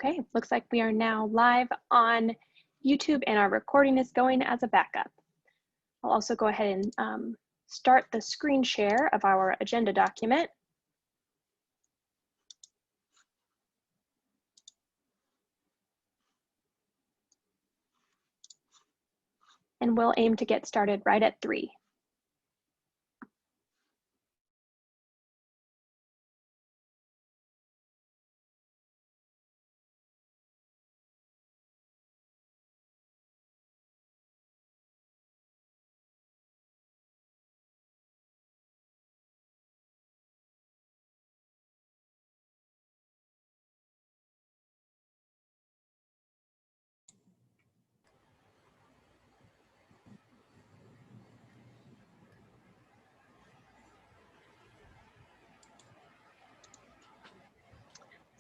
Okay, looks like we are now live on YouTube and our recording is going as a backup. I'll also go ahead and start the screen share of our agenda document. And we'll aim to get started right at 3.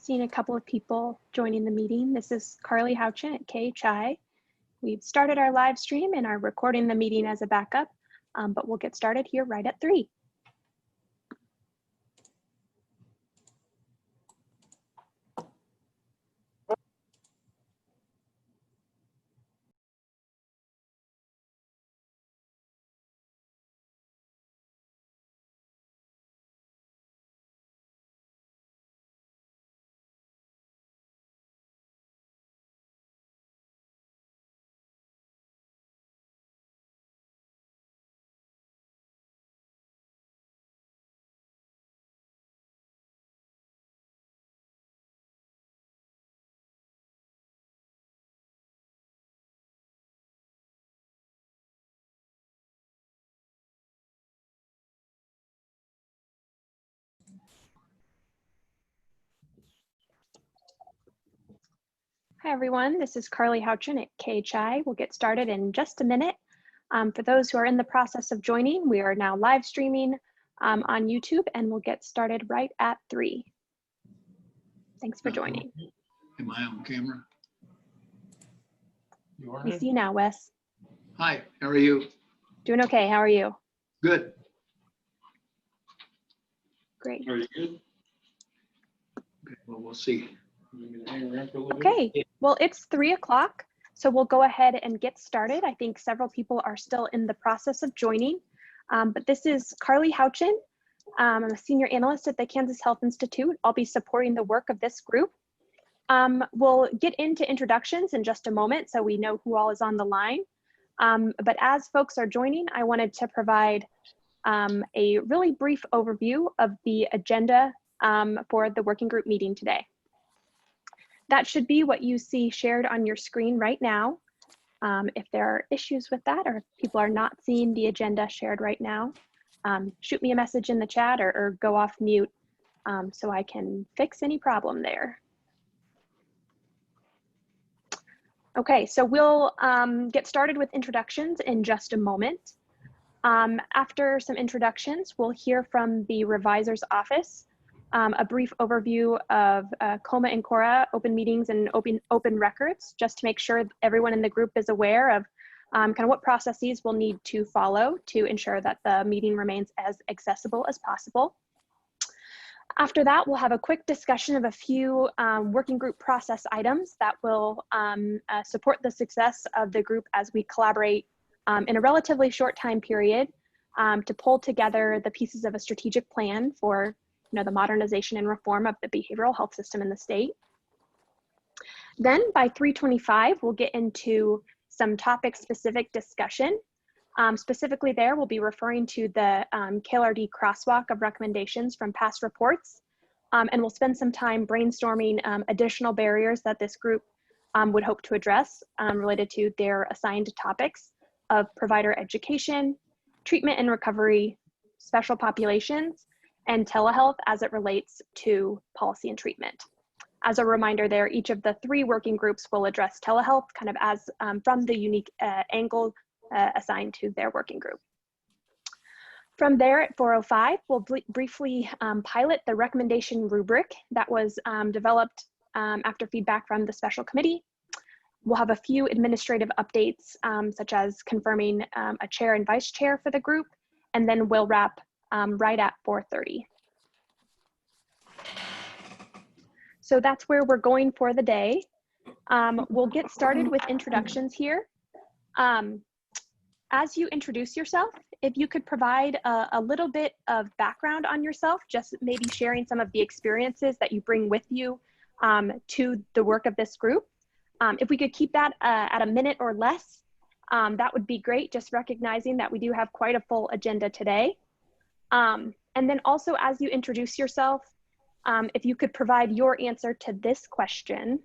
Seeing a couple of people joining the meeting. This is Carly Houchin at KHI. We've started our live stream and are recording the meeting as a backup, but we'll get started here right at 3. Hi everyone, this is Carly Houchin at KHI. We'll get started in just a minute. For those who are in the process of joining, we are now live streaming on YouTube and we'll get started right at 3. Thanks for joining. Am I on camera? You are? We see you now, Wes. Hi, how are you? Doing okay, how are you? Good. Great. Are you good? Okay, well, we'll see. Okay, well, it's 3 o'clock, so we'll go ahead and get started. I think several people are still in the process of joining, but this is Carly Houchin. I'm a senior analyst at the Kansas Health Institute. I'll be supporting the work of this group. We'll get into introductions in just a moment so we know who all is on the line. But as folks are joining, I wanted to provide a really brief overview of the agenda for the working group meeting today. That should be what you see shared on your screen right now. If there are issues with that or if people are not seeing the agenda shared right now, shoot me a message in the chat or go off mute so I can fix any problem there. Okay, so we'll get started with introductions in just a moment. After some introductions, we'll hear from the revisor's office, a brief overview of COMA and CORA open meetings and open records, just to make sure everyone in the group is aware of kind of what processes we'll need to follow to ensure that the meeting remains as accessible as possible. After that, we'll have a quick discussion of a few working group process items that will support the success of the group as we collaborate in a relatively short time period to pull together the pieces of a strategic plan for the modernization and reform of the behavioral health system in the state. Then by 3:25, we'll get into some topic-specific discussion. Specifically there, we'll be referring to the KLRD crosswalk of recommendations from past reports, and we'll spend some time brainstorming additional barriers that this group would hope to address related to their assigned topics of provider education, treatment and recovery, special populations, and telehealth as it relates to policy and treatment. As a reminder there, each of the 3 working groups will address telehealth kind of as from the unique angle assigned to their working group. From there at 4:05, we'll briefly pilot the recommendation rubric that was developed after feedback from the special committee. We'll have a few administrative updates, such as confirming a chair and vice chair for the group, and then we'll wrap right at 4:30. So that's where we're going for the day. We'll get started with introductions here. As you introduce yourself, if you could provide a little bit of background on yourself, just maybe sharing some of the experiences that you bring with you to the work of this group. If we could keep that at a minute or less, that would be great, just recognizing that we do have quite a full agenda today. And then also, as you introduce yourself, if you could provide your answer to this question.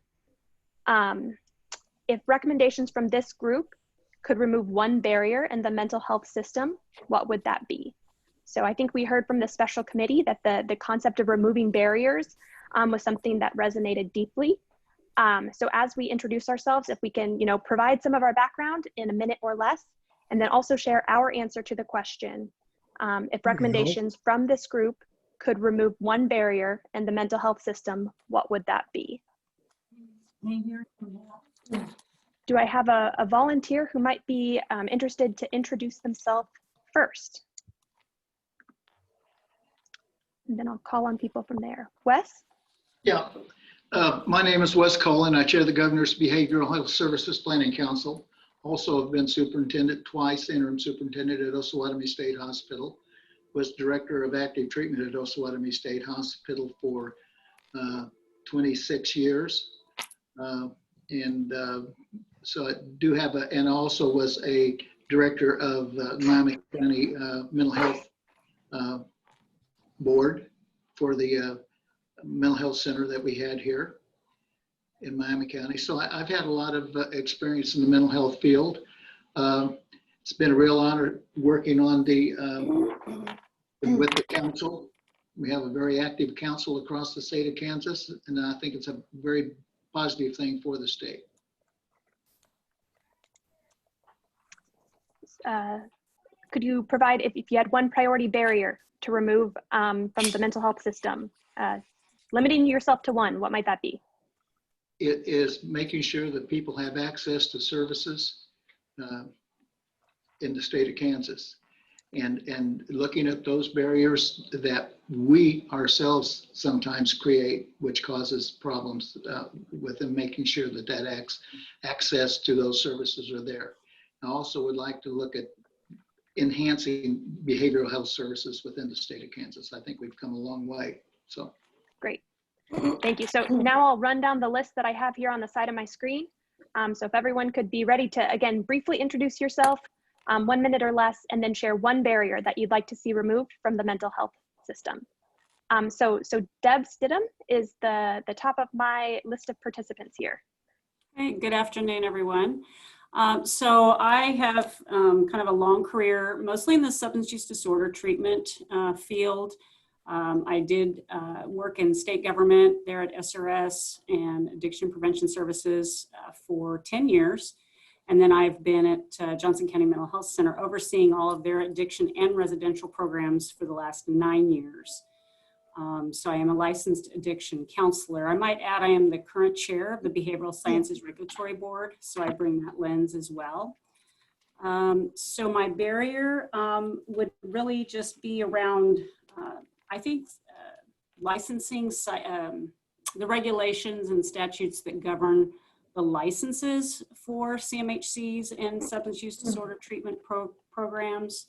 If recommendations from this group could remove one barrier in the mental health system, what would that be? So I think we heard from the special committee that the concept of removing barriers was something that resonated deeply. So as we introduce ourselves, if we can, provide some of our background in a minute or less, and then also share our answer to the question, if recommendations from this group could remove one barrier in the mental health system, what would that be? Do I have a volunteer who might be interested to introduce themselves first? And then I'll call on people from there. Wes? Yeah, my name is Wes Cullen. I chair the Governor's Behavioral Health Services Planning Council. Also have been superintendent twice, interim superintendent at Osawatomie State Hospital. Was director of active treatment at Osawatomie State Hospital for 26 years. So I do have and also was a director of Miami County Mental Health Board for the mental health center that we had here in Miami County. So I've had a lot of experience in the mental health field. It's been a real honor working on with the council. We have a very active council across the state of Kansas, and I think it's a very positive thing for the state. Could you provide, if you had one priority barrier to remove from the mental health system, limiting yourself to one, what might that be? It is making sure that people have access to services in the state of Kansas, and looking at those barriers that we ourselves sometimes create, which causes problems with them, making sure that access to those services are there. I also would like to look at enhancing behavioral health services within the state of Kansas. I think we've come a long way. So great, thank you. So now I'll run down the list that I have here on the side of my screen. So if everyone could be ready to, again, briefly introduce yourself, 1 minute or less, and then share one barrier that you'd like to see removed from the mental health system. So Deb Stidham is the top of my list of participants here. Hey, good afternoon, everyone. So I have kind of a long career, mostly in the substance use disorder treatment field. I did work in state government there at SRS and Addiction Prevention Services for 10 years. And then I've been at Johnson County Mental Health Center overseeing all of their addiction and residential programs for the last 9 years. So I am a licensed addiction counselor. I might add I am the current chair of the Behavioral Sciences Regulatory Board, so I bring that lens as well. So my barrier would really just be around, I think, licensing, the regulations and statutes that govern the licenses for CMHCs and substance use disorder treatment programs.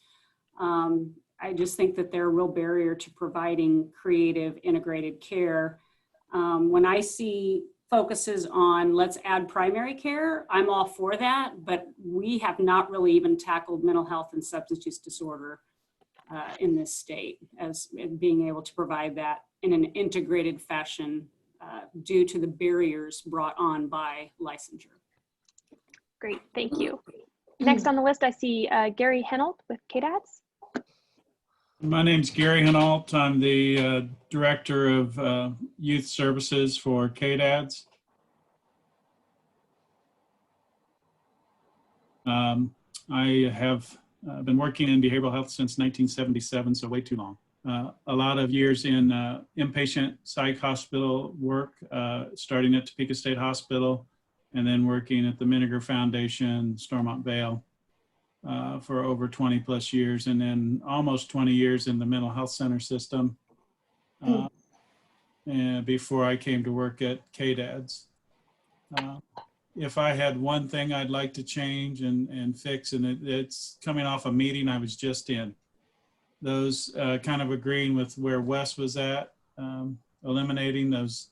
I just think that they're a real barrier to providing creative, integrated care. When I see focuses on let's add primary care, I'm all for that, but we have not really even tackled mental health and substance use disorder in this state as being able to provide that in an integrated fashion due to the barriers brought on by licensure. Great, thank you. Next on the list, I see Gary Henolt with KDADS. My name's Gary Henolt. I'm the Director of Youth Services for KDADS. I have been working in behavioral health since 1977, so way too long. A lot of years in inpatient psych hospital work, starting at Topeka State Hospital, and then working at the Miniger Foundation, Stormont Vale, for over 20 plus years, and then almost 20 years in the mental health center system. before I came to work at KDADS. If I had one thing I'd like to change and fix, and it's coming off a meeting I was just in, those kind of agreeing with where Wes was at, eliminating those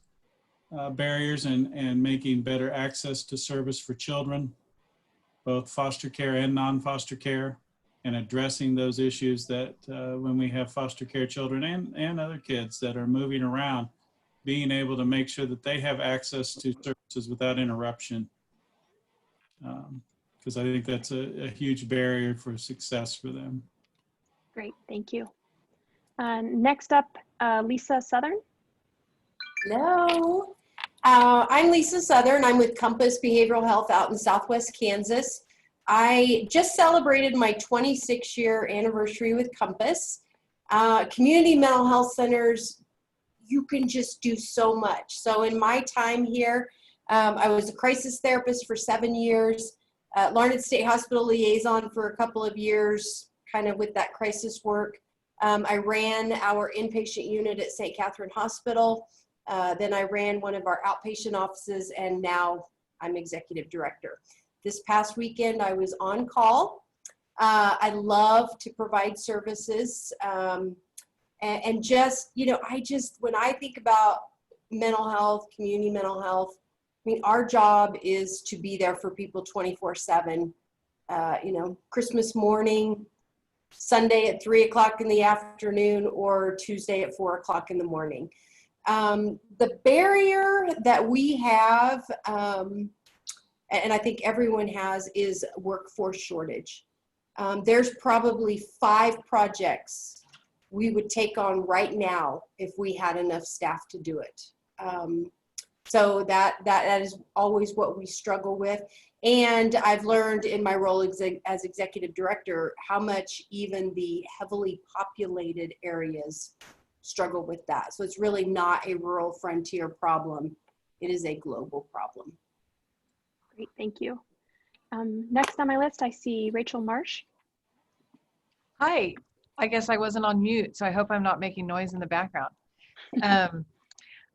barriers and making better access to service for children, both foster care and non-foster care, and addressing those issues that when we have foster care children and other kids that are moving around, being able to make sure that they have access to services without interruption. Because I think that's a huge barrier for success for them. Great, thank you. Next up, Lisa Southern. Hello. I'm Lisa Southern. I'm with Compass Behavioral Health out in Southwest Kansas. I just celebrated my 26-year anniversary with Compass. Community mental health centers, you can just do so much. So in my time here, I was a crisis therapist for 7 years, Larned State Hospital liaison for a couple of years, kind of with that crisis work. I ran our inpatient unit at St. Catherine Hospital. Then I ran one of our outpatient offices, and now I'm executive director. This past weekend, I was on call. I love to provide services. And just, you know, when I think about mental health, community mental health, I mean, our job is to be there for people 24/7. You know, Christmas morning, Sunday at 3 o'clock in the afternoon, or Tuesday at 4 o'clock in the morning. The barrier that we have, and I think everyone has, is workforce shortage. There's probably 5 projects we would take on right now if we had enough staff to do it. So that is always what we struggle with. And I've learned in my role as executive director how much even the heavily populated areas struggle with that. So it's really not a rural frontier problem. It is a global problem. Great, thank you. Next on my list, I see Rachel Marsh. Hi, I guess I wasn't on mute, so I hope I'm not making noise in the background.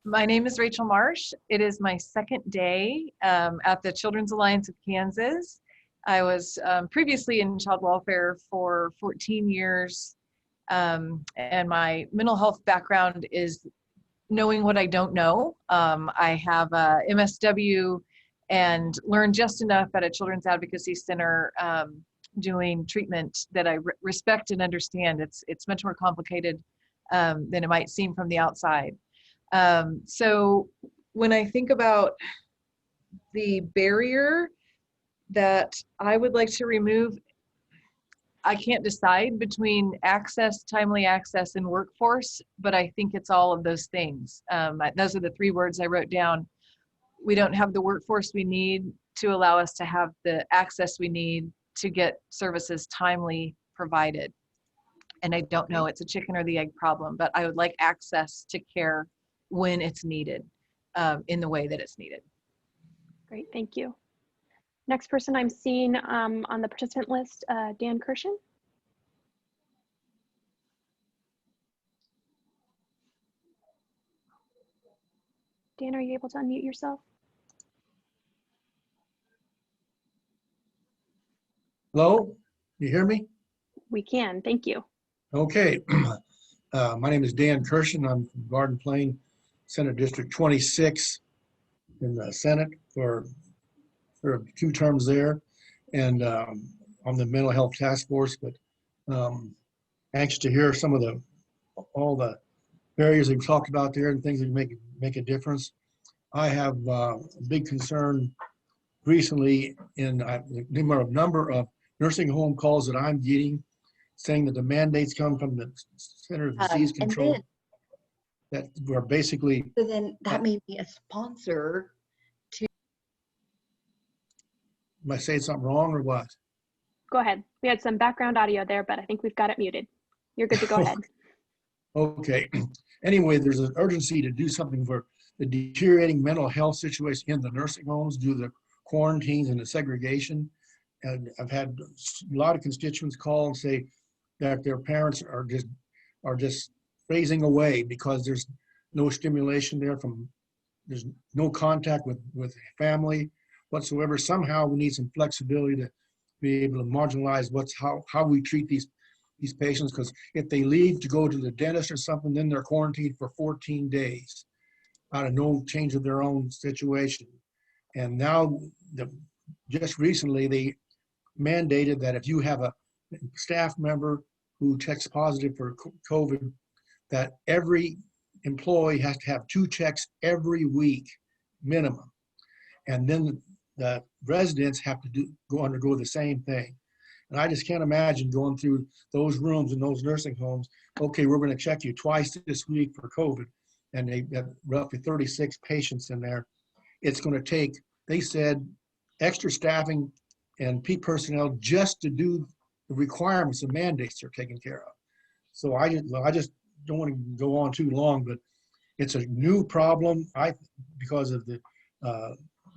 My name is Rachel Marsh. It is my second day at the Children's Alliance of Kansas. I was previously in child welfare for 14 years, and my mental health background is knowing what I don't know. I have a MSW and learned just enough at a Children's Advocacy Center doing treatment that I respect and understand. It's much more complicated than it might seem from the outside. So when I think about the barrier that I would like to remove, I can't decide between access, timely access, and workforce, but I think it's all of those things. Those are the 3 words I wrote down. We don't have the workforce we need to allow us to have the access we need to get services timely provided. And I don't know, it's a chicken or the egg problem, but I would like access to care when it's needed, in the way that it's needed. Great, thank you. Next person I'm seeing on the participant list, Dan Kirshen. Dan, are you able to unmute yourself? Hello, you hear me? We can, thank you. Okay. My name is Dan Kirshen. I'm from Garden Plain, Senate District 26 in the Senate for 2 terms there, and on the mental health task force, but anxious to hear some of all the barriers we've talked about there and things that make a difference. I have a big concern recently in the number of nursing home calls that I'm getting saying that the mandates come from the Center of Disease Control, that we're basically. So then that may be a sponsor to. Am I saying something wrong or what? Go ahead. We had some background audio there, but I think we've got it muted. You're good to go ahead. Okay. Anyway, there's an urgency to do something for the deteriorating mental health situation in the nursing homes due to the quarantines and the segregation. And I've had a lot of constituents call and say that their parents are just phasing away because there's no stimulation there there's no contact with family whatsoever. Somehow we need some flexibility to be able to marginalize how we treat these patients, because if they leave to go to the dentist or something, then they're quarantined for 14 days out of no change of their own situation. And now, just recently, they mandated that if you have a staff member who tests positive for COVID, that every employee has to have 2 checks every week minimum. And then the residents have to undergo the same thing. And I just can't imagine going through those rooms in those nursing homes. Okay, we're going to check you twice this week for COVID. And they've got roughly 36 patients in there. It's going to take, they said, extra staffing and personnel just to do the requirements and mandates they're taken care of. So I just don't want to go on too long, but it's a new problem because of the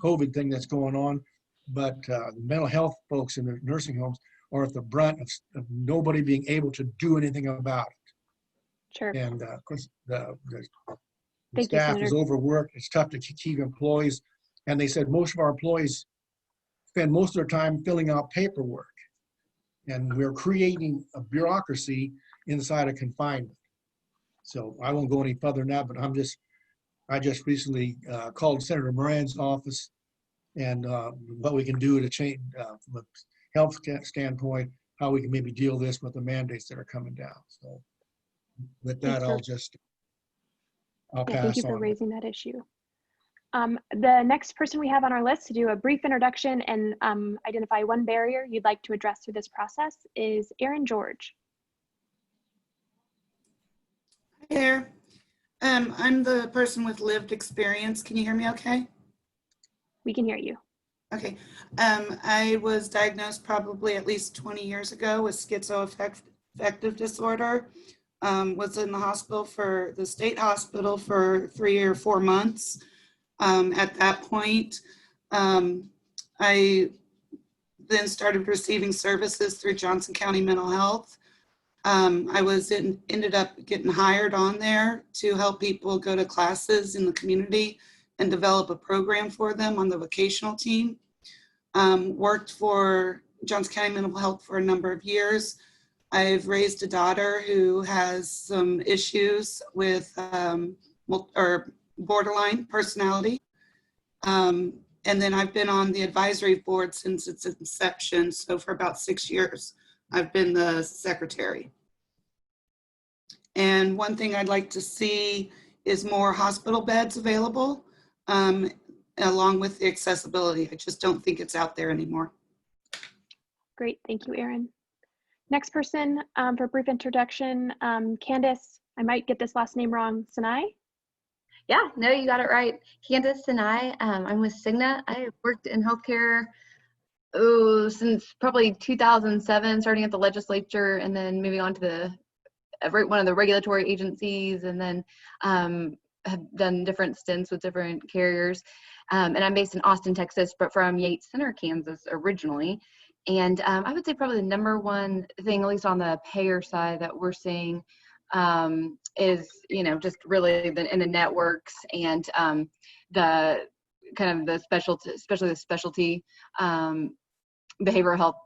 COVID thing that's going on. But the mental health folks in the nursing homes are at the brunt of nobody being able to do anything about it. Sure. And of course, the Thank you, staff is Senator. overworked. It's tough to keep employees. And they said most of our employees spend most of their time filling out paperwork. And we're creating a bureaucracy inside of confinement. So I won't go any further than that, but I just recently called Senator Moran's office and what we can do to change from a health standpoint, how we can maybe deal this with the mandates that are coming down. So with that, I'll thank pass you for on. raising that issue. The next person we have on our list to do a brief introduction and identify one barrier you'd like to address through this process is Erin George. Hi there. I'm the person with lived experience. Can you hear me okay? We can hear you. Okay. I was diagnosed probably at least 20 years ago with schizoaffective disorder. Was in the hospital the state hospital for 3 or 4 months. At that point, I then started receiving services through Johnson County Mental Health. I ended up getting hired on there to help people go to classes in the community and develop a program for them on the vocational team. Worked for Johnson County Mental Health for a number of years. I've raised a daughter who has some issues with borderline personality. And then I've been on the advisory board since its inception. So for about 6 years, I've been the secretary. And one thing I'd like to see is more hospital beds available, along with the accessibility. I just don't think it's out there anymore. Great, thank you, Erin. Next person for a brief introduction, Candace, I might get this last name wrong, Sinai? Yeah, no, you got it right. Candace Sinai. I'm with Cigna. I have worked in healthcare since probably 2007, starting at the legislature and then moving on to one of the regulatory agencies, and then have done different stints with different carriers. And I'm based in Austin, Texas, but from Yates Center, Kansas originally. And I would say probably the number one thing, at least on the payer side, that we're seeing is, just really in the networks and the kind of the specialty, especially the specialty behavioral health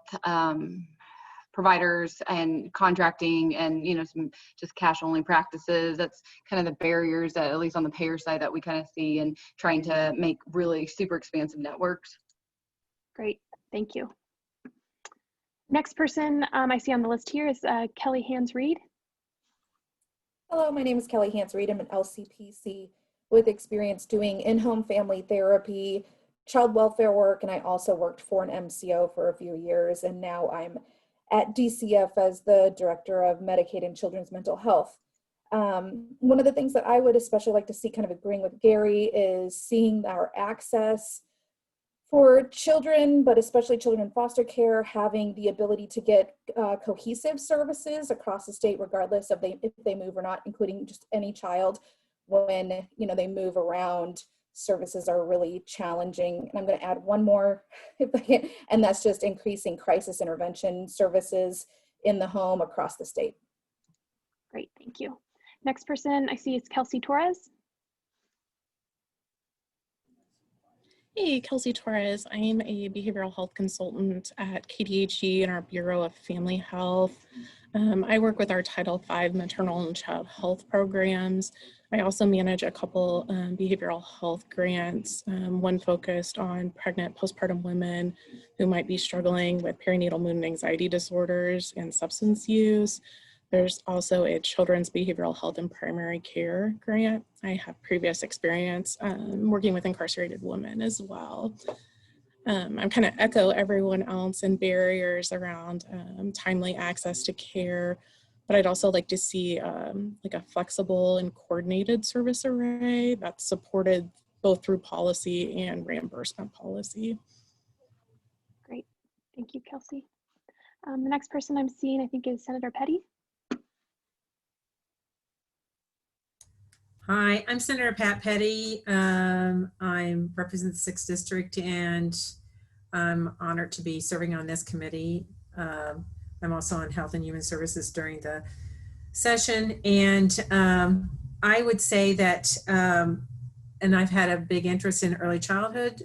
providers and contracting and, some just cash only practices. That's kind of the barriers that, at least on the payer side, that we kind of see, and trying to make really super expansive networks. Great, thank you. Next person I see on the list here is Kelly Hans-Reed. Hello, my name is Kelly Hans-Reed. I'm an LCPC with experience doing in-home family therapy, child welfare work, and I also worked for an MCO for a few years, and now I'm at DCF as the Director of Medicaid and Children's Mental Health. One of the things that I would especially like to see, kind of agreeing with Gary, is seeing our access for children, but especially children in foster care, having the ability to get cohesive services across the state, regardless of if they move or not, including just any child. When they move around, services are really challenging. And I'm going to add one more, if I can, and that's just increasing crisis intervention services in the home across the state. Great, thank you. Next person I see is Kelsey Torres. Hey, Kelsey Torres. I'm a behavioral health consultant at KDHE in our Bureau of Family Health. I work with our Title V maternal and child health programs. I also manage a couple behavioral health grants, one focused on pregnant postpartum women who might be struggling with perinatal mood and anxiety disorders and substance use. There's also a children's behavioral health and primary care grant. I have previous experience working with incarcerated women as well. I'm kind of echo everyone else in barriers around timely access to care, but I'd also like to see like a flexible and coordinated service array that's supported both through policy and reimbursement policy. Great, thank you, Kelsey. The next person I'm seeing, I think, is Senator Petty. Hi, I'm Senator Pat Petty. I represent the 6th District and I'm honored to be serving on this committee. I'm also on Health and Human Services during the session. And I would say that, and I've had a big interest in early childhood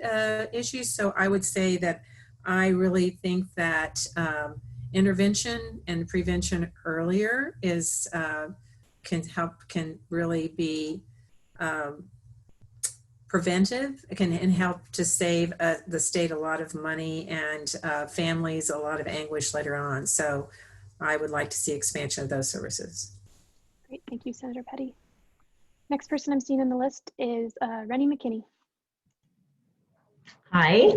issues. So I would say that I really think that intervention and prevention earlier is can really be preventive. It can help to save the state a lot of money and families a lot of anguish later on. So I would like to see expansion of those services. Great, thank you, Senator Petty. Next person I'm seeing on the list is Rennie McKinney. Hi,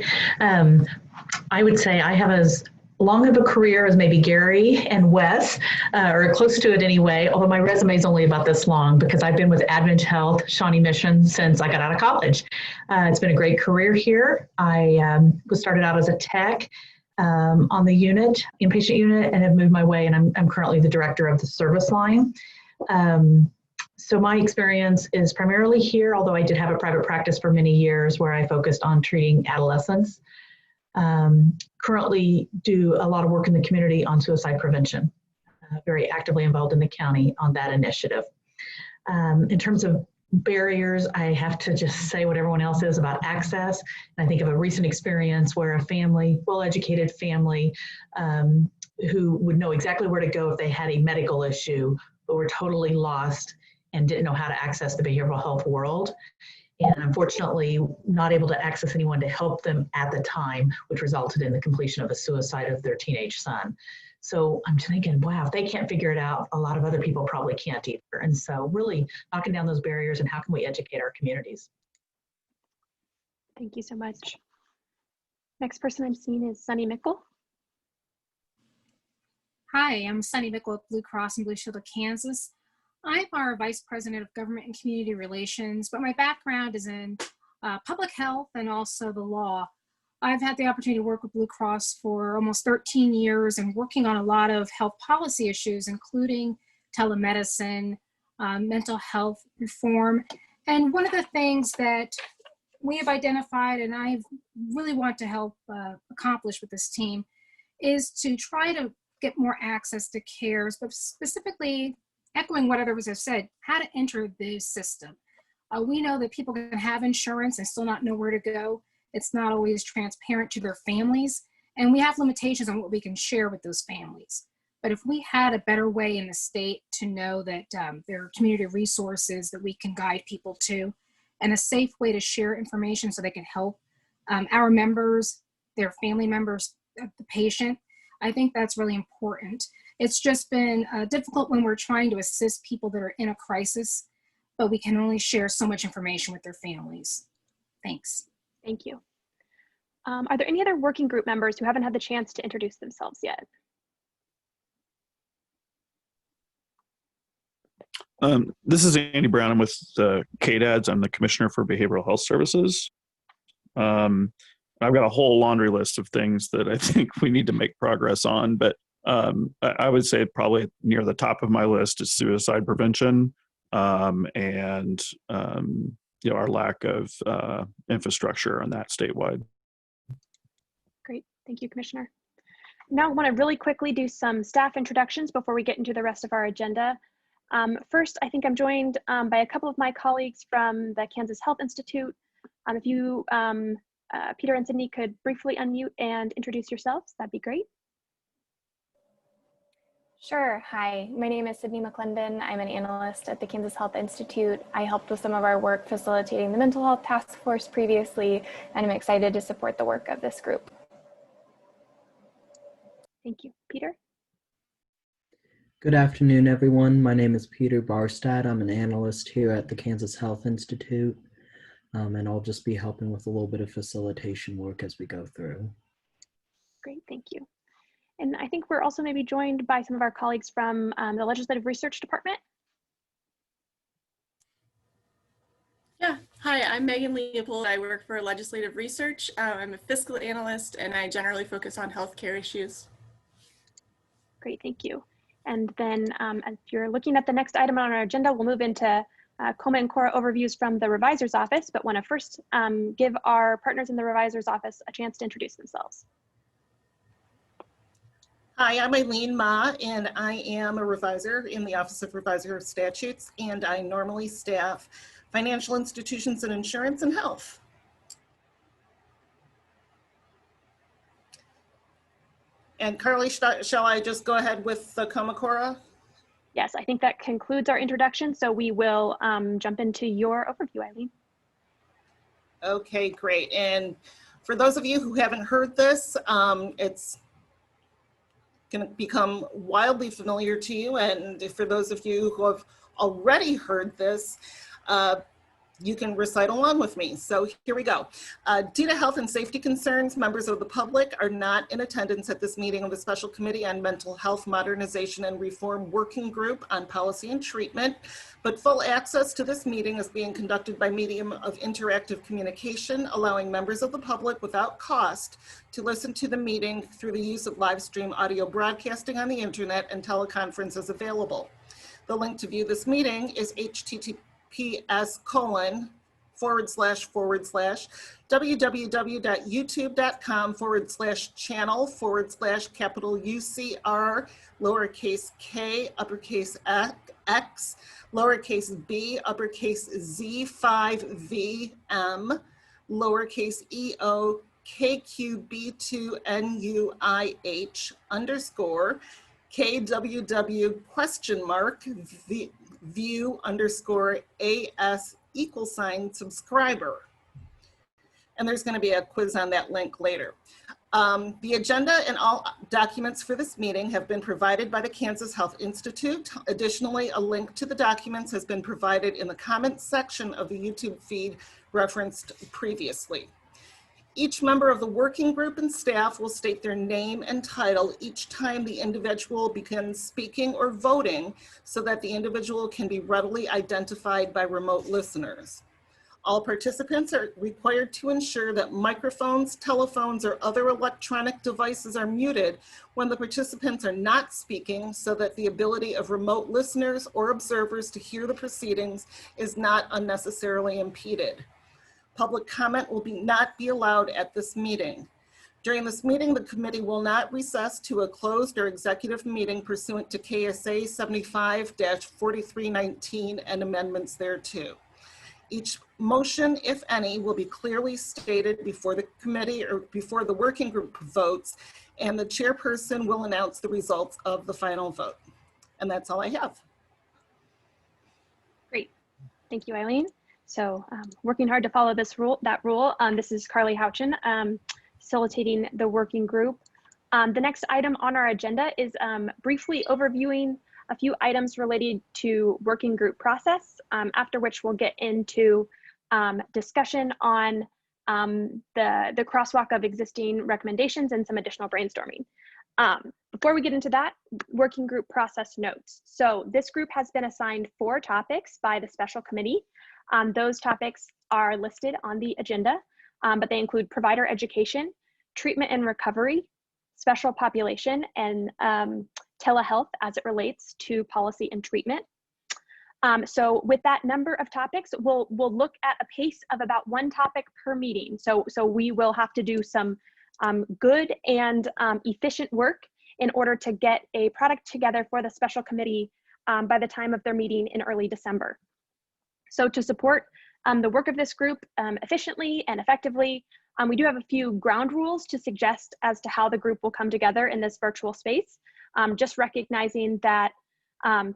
I would say I have as long of a career as maybe Gary and Wes, or close to it anyway, although my resume is only about this long because I've been with Advent Health, Shawnee Mission, since I got out of college. It's been a great career here. I was started out as a tech on the unit, inpatient unit, and have moved my way, and I'm currently the director of the service line. So my experience is primarily here, although I did have a private practice for many years where I focused on treating adolescents. Currently do a lot of work in the community on suicide prevention, very actively involved in the county on that initiative. In terms of barriers, I have to just say what everyone else is about access. And I think of a recent experience where a family, well-educated family, who would know exactly where to go if they had a medical issue, but were totally lost and didn't know how to access the behavioral health world. And unfortunately, not able to access anyone to help them at the time, which resulted in the completion of a suicide of their teenage son. So I'm thinking, wow, if they can't figure it out, a lot of other people probably can't either. And so really knocking down those barriers and how can we educate our communities? Thank you so much. Next person I'm seeing is Sunny Mickle. Hi, I'm Sunny Mickle with Blue Cross and Blue Shield of Kansas. I'm our Vice President of Government and Community Relations, but my background is in public health and also the law. I've had the opportunity to work with Blue Cross for almost 13 years and working on a lot of health policy issues, including telemedicine, mental health reform. And one of the things that we have identified and I really want to help accomplish with this team is to try to get more access to cares, but specifically echoing what others have said, how to enter the system. We know that people can have insurance and still not know where to go. It's not always transparent to their families, and we have limitations on what we can share with those families. But if we had a better way in the state to know that there are community resources that we can guide people to, and a safe way to share information so they can help our members, their family members, the patient, I think that's really important. It's just been difficult when we're trying to assist people that are in a crisis, but we can only share so much information with their families. Thanks. Thank you. Are there any other working group members who haven't had the chance to introduce themselves yet? This is Andy Brown. I'm with KDADS. I'm the Commissioner for Behavioral Health Services. I've got a whole laundry list of things that I think we need to make progress on, but I would say probably near the top of my list is suicide prevention and our lack of infrastructure on that statewide. Great, thank you, Commissioner. Now I want to really quickly do some staff introductions before we get into the rest of our agenda. First, I think I'm joined by a couple of my colleagues from the Kansas Health Institute. If you Peter and Sydney could briefly unmute and introduce yourselves, that'd be great. Sure. Hi, my name is Sydney McClendon. I'm an analyst at the Kansas Health Institute. I helped with some of our work facilitating the mental health task force previously, and I'm excited to support the work of this group. Thank you. Peter? Good afternoon, everyone. My name is Peter Barstad. I'm an analyst here at the Kansas Health Institute, and I'll just be helping with a little bit of facilitation work as we go through. Great, thank you. And I think we're also maybe joined by some of our colleagues from the Legislative Research Department. Yeah, hi, I'm Megan Leopold. I work for Legislative Research. I'm a fiscal analyst and I generally focus on healthcare issues. Great, thank you. And then if you're looking at the next item on our agenda, we'll move into COMA and CORA overviews from the Revisor's Office, but want to first give our partners in the Revisor's Office a chance to introduce themselves. Hi, I'm Eileen Ma, and I am a revisor in the Office of Revisor of Statutes, and I normally staff financial institutions and insurance and health. And Carly, shall I just go ahead with the COMA CORA? Yes, I think that concludes our introduction, so we will jump into your overview, Eileen. Okay, great. And for those of you who haven't heard this, it's going to become wildly familiar to you. And for those of you who have already heard this, you can recite along with me. So here we go. Due to health and safety concerns, members of the public are not in attendance at this meeting of the Special Committee on Mental Health Modernization and Reform Working Group on Policy and Treatment, but full access to this meeting is being conducted by medium of interactive communication, allowing members of the public without cost to listen to the meeting through the use of live stream audio broadcasting on the internet and teleconference is available. The link to view this meeting is https://www.youtube.com/channel/UCR lowercase k uppercase x lowercase b uppercase z5vm lowercase eo kqb2nuih underscore kww question mark view underscore as = subscriber. And there's going to be a quiz on that link later. The agenda and all documents for this meeting have been provided by the Kansas Health Institute. Additionally, a link to the documents has been provided in the comments section of the YouTube feed referenced previously. Each member of the working group and staff will state their name and title each time the individual begins speaking or voting so that the individual can be readily identified by remote listeners. All participants are required to ensure that microphones, telephones, or other electronic devices are muted when the participants are not speaking so that the ability of remote listeners or observers to hear the proceedings is not unnecessarily impeded. Public comment will not be allowed at this meeting. During this meeting, the committee will not recess to a closed or executive meeting pursuant to KSA 75-4319 and amendments thereto. Each motion, if any, will be clearly stated before the committee or before the working group votes, and the chairperson will announce the results of the final vote. And that's all I have. Great, thank you, Eileen. So working hard to follow this rule. This is Carly Houchin, facilitating the working group. The next item on our agenda is briefly overviewing a few items related to working group process, after which we'll get into discussion on the crosswalk of existing recommendations and some additional brainstorming. Before we get into that, working group process notes. So this group has been assigned 4 topics by the special committee. Those topics are listed on the agenda, but they include provider education, treatment and recovery, special population, and telehealth as it relates to policy and treatment. So with that number of topics, we'll look at a pace of about 1 topic per meeting. So we will have to do some good and efficient work in order to get a product together for the special committee by the time of their meeting in early December. So to support the work of this group efficiently and effectively, We do have a few ground rules to suggest as to how the group will come together in this virtual space, just recognizing that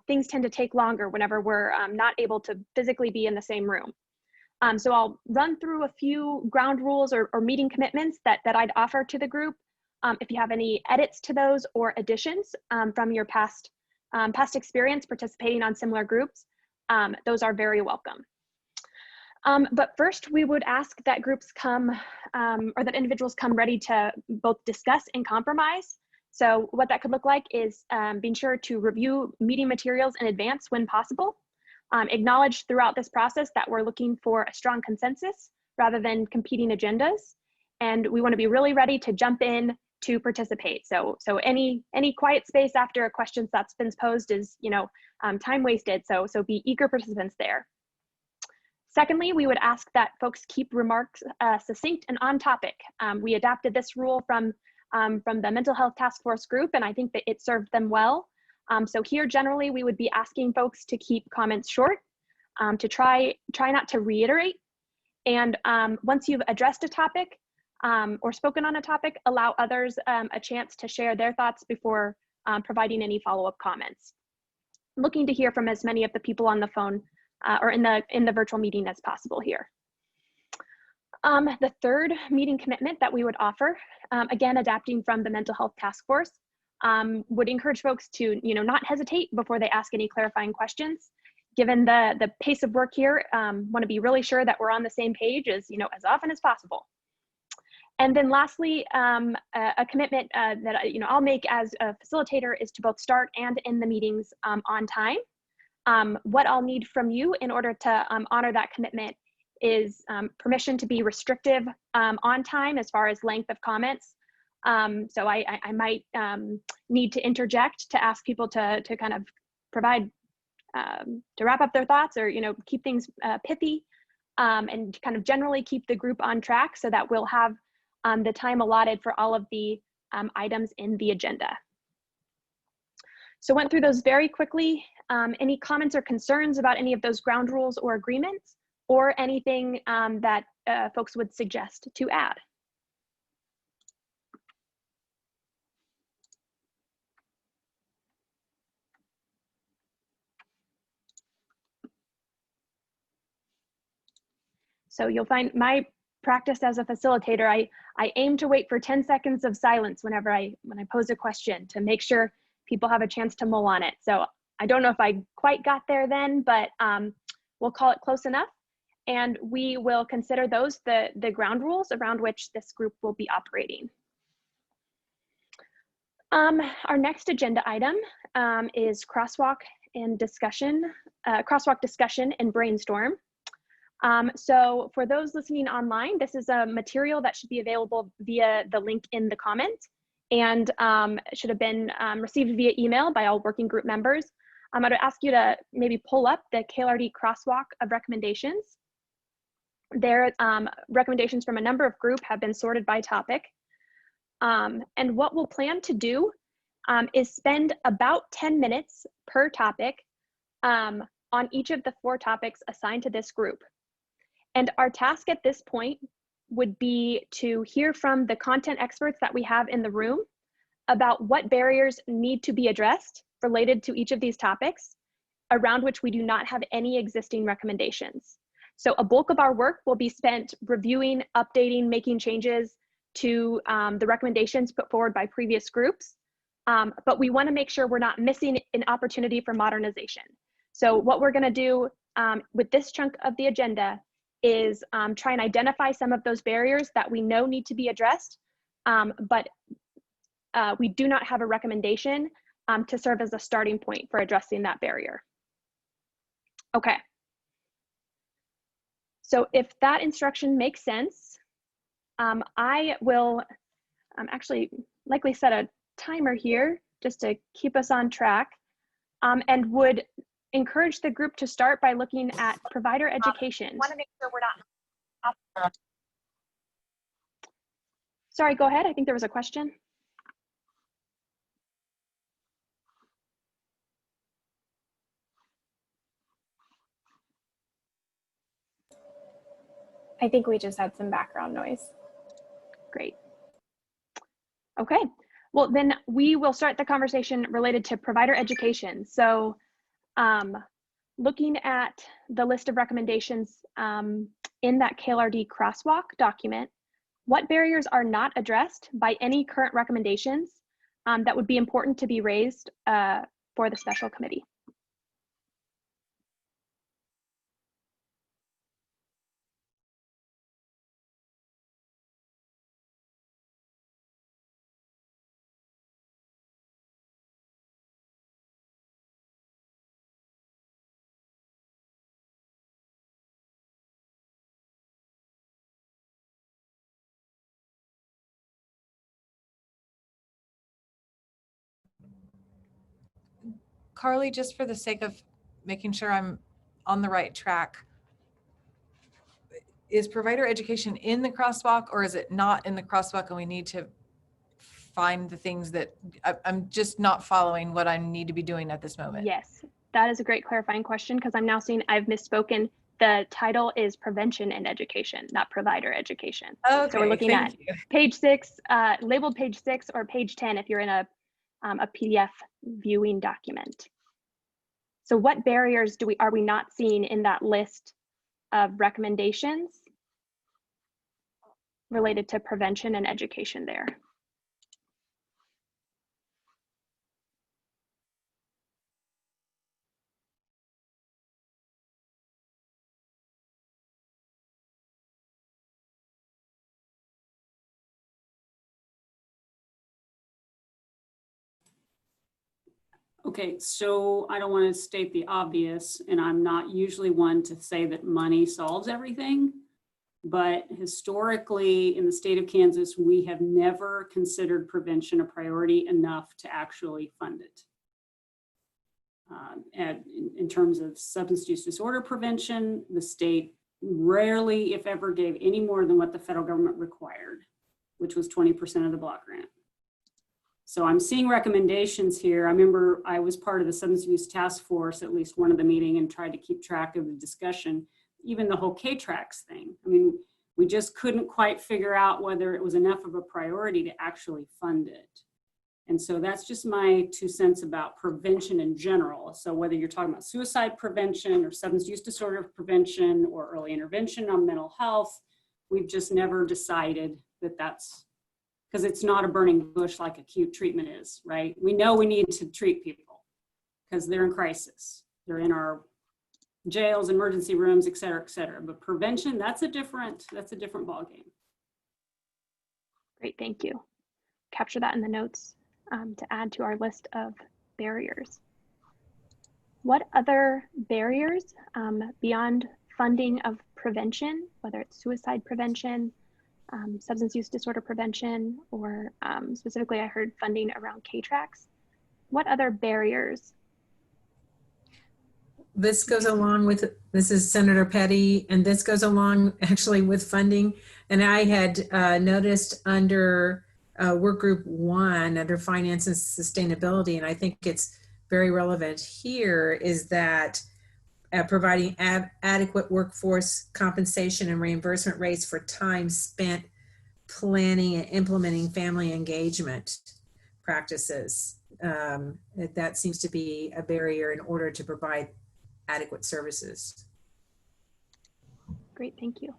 things tend to take longer whenever we're not able to physically be in the same room. So I'll run through a few ground rules or meeting commitments that I'd offer to the group. If you have any edits to those or additions from your past experience participating on similar groups, those are very welcome. But first, we would ask that groups come, or that individuals come ready to both discuss and compromise. So what that could look like is being sure to review meeting materials in advance when possible. Acknowledge throughout this process that we're looking for a strong consensus rather than competing agendas. And we want to be really ready to jump in to participate. So any quiet space after a question that's been posed is, time wasted. So be eager participants there. Secondly, we would ask that folks keep remarks succinct and on topic. We adapted this rule from the Mental Health Task Force group, and I think that it served them well. So here, generally, we would be asking folks to keep comments short, to try not to reiterate. And once you've addressed a topic or spoken on a topic, allow others a chance to share their thoughts before providing any follow-up comments. Looking to hear from as many of the people on the phone or in the virtual meeting as possible here. The third meeting commitment that we would offer, again, adapting from the Mental Health Task Force, would encourage folks to not hesitate before they ask any clarifying questions. Given the pace of work here, want to be really sure that we're on the same page as often as possible. And then lastly, a commitment that I'll make as a facilitator is to both start and end the meetings on time. What I'll need from you in order to honor that commitment is permission to be restrictive on time as far as length of comments. So I might need to interject to ask people to kind of provide, to wrap up their thoughts or keep things pithy and kind of generally keep the group on track so that we'll have the time allotted for all of the items in the agenda. So went through those very quickly. Any comments or concerns about any of those ground rules or agreements, or anything that folks would suggest to add? So you'll find my practice as a facilitator, I aim to wait for 10 seconds of silence when I pose a question to make sure people have a chance to mull on it. So I don't know if I quite got there then, but we'll call it close enough. And we will consider those the ground rules around which this group will be operating. Our next agenda item is crosswalk discussion and brainstorm. So for those listening online, this is a material that should be available via the link in the comment, and should have been received via email by all working group members. I'm going to ask you to maybe pull up the KLRD crosswalk of recommendations. Their recommendations from a number of groups have been sorted by topic. And what we'll plan to do is spend about 10 minutes per topic on each of the 4 topics assigned to this group. And our task at this point would be to hear from the content experts that we have in the room about what barriers need to be addressed related to each of these topics, around which we do not have any existing recommendations. So a bulk of our work will be spent reviewing, updating, making changes to the recommendations put forward by previous groups. But we want to make sure we're not missing an opportunity for modernization. So what we're going to do with this chunk of the agenda is try and identify some of those barriers that we know need to be addressed, but we do not have a recommendation to serve as a starting point for addressing that barrier. Okay. So if that instruction makes sense, I will actually likely set a timer here just to keep us on track, and would encourage the group to start by looking at provider education. Want to make sure we're not. Sorry, go ahead. I think there was a question. I think we just had some background noise. Great. Okay, well then we will start the conversation related to provider education. So looking at the list of recommendations in that KLRD crosswalk document, what barriers are not addressed by any current recommendations that would be important to be raised for the special committee? Carly, just for the sake of making sure I'm on the right track, is provider education in the crosswalk or is it not in the crosswalk and we need to find the things that I'm just not following what I need to be doing at this moment? Yes, that is a great clarifying question because I'm now seeing I've misspoken. The title is prevention and education, not provider education. Okay, so we're looking at you. page 6, labeled page 6 or page 10 if you're in a PDF viewing document. So what barriers are we not seeing in that list of recommendations related to prevention and education there? Okay, so I don't want to state the obvious, and I'm not usually one to say that money solves everything, but historically in the state of Kansas, we have never considered prevention a priority enough to actually fund it. And in terms of substance use disorder prevention, the state rarely, if ever, gave any more than what the federal government required, which was 20% of the block grant. So I'm seeing recommendations here. I remember I was part of the substance use task force, at least one of the meeting, and tried to keep track of the discussion, even the whole K-Trax thing. I mean, we just couldn't quite figure out whether it was enough of a priority to actually fund it. And so that's just my 2 cents about prevention in general. So whether you're talking about suicide prevention or substance use disorder prevention or early intervention on mental health, we've just never decided that that's, because it's not a burning bush like acute treatment is, right? We know we need to treat people because they're in crisis. They're in our jails, emergency rooms, et cetera, et cetera. But prevention, that's a different ballgame. Great, thank you. Capture that in the notes to add to our list of barriers. What other barriers beyond funding of prevention, whether it's suicide prevention, substance use disorder prevention, or specifically I heard funding around K-Trax. What other barriers? This goes along with, this is Senator Petty, and this goes along actually with funding. And I had noticed under work group 1, under finance and sustainability, and I think it's very relevant here, is that providing adequate workforce compensation and reimbursement rates for time spent planning and implementing family engagement practices. That seems to be a barrier in order to provide adequate services. Great, thank you.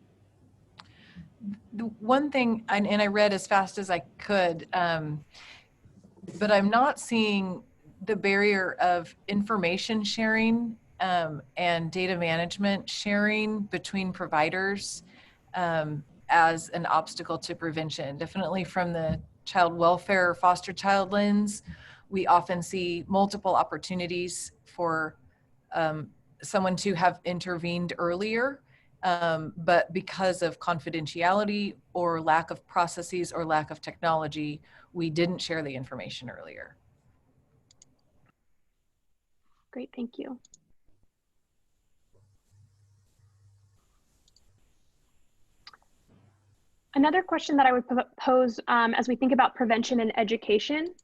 The one thing, and I read as fast as I could, but I'm not seeing the barrier of information sharing and data management sharing between providers as an obstacle to prevention. Definitely from the child welfare or foster child lens, we often see multiple opportunities for someone to have intervened earlier, but because of confidentiality or lack of processes or lack of technology, we didn't share the information earlier. Great, thank you. Another question that I would pose as we think about prevention and education,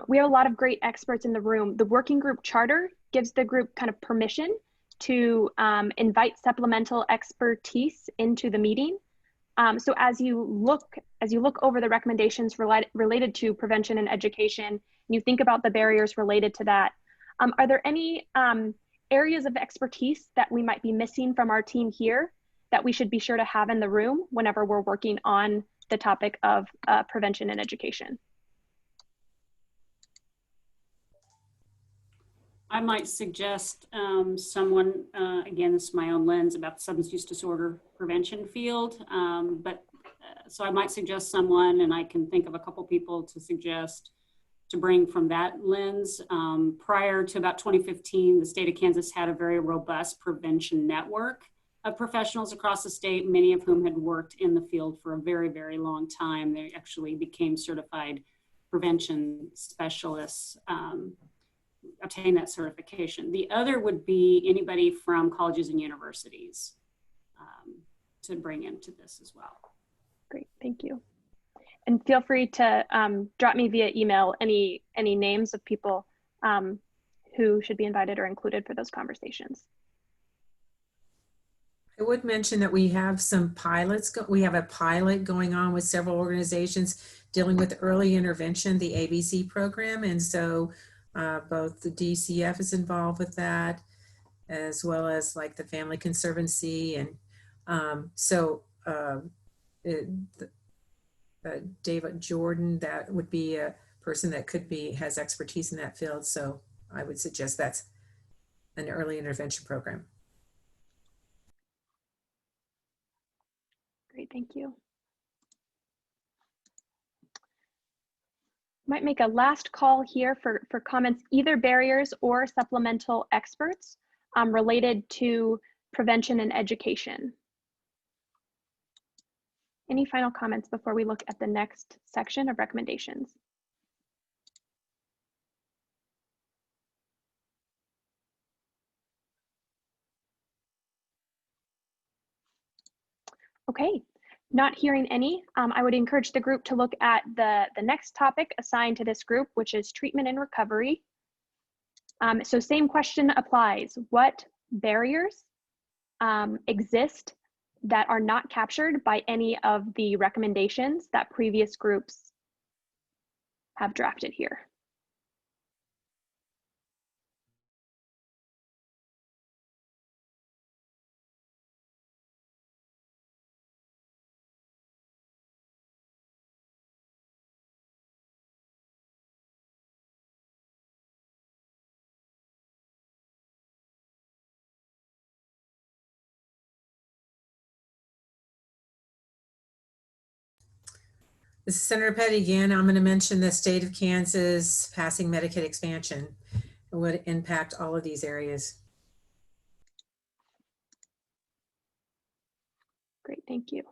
we have a lot of great experts in the room. The working group charter gives the group kind of permission to invite supplemental expertise into the meeting. So as you look over the recommendations related to prevention and education, and you think about the barriers related to that, are there any areas of expertise that we might be missing from our team here that we should be sure to have in the room whenever we're working on the topic of prevention and education? I might suggest someone, again, this is my own lens about the substance use disorder prevention field, so I might suggest someone, and I can think of a couple people to suggest to bring from that lens. Prior to about 2015, the state of Kansas had a very robust prevention network of professionals across the state, many of whom had worked in the field for a very, very long time. They actually became certified prevention specialists, obtain that certification. The other would be anybody from colleges and universities to bring into this as well. Great, thank you. And feel free to drop me via email any names of people who should be invited or included for those conversations. I would mention that we have some pilots. We have a pilot going on with several organizations dealing with early intervention, the ABC program. And so both the DCF is involved with that, as well as like the Family Conservancy. And David Jordan, that would be a person that has expertise in that field. So I would suggest that's an early intervention program. Great, thank you. Might make a last call here for comments, either barriers or supplemental experts related to prevention and education. Any final comments before we look at the next section of recommendations? Okay, not hearing any, I would encourage the group to look at the next topic assigned to this group, which is treatment and recovery. So same question applies. What barriers exist that are not captured by any of the recommendations that previous groups have drafted here? This is Senator Petty again. I'm going to mention the state of Kansas passing Medicaid expansion. It would impact all of these areas. Great, thank you.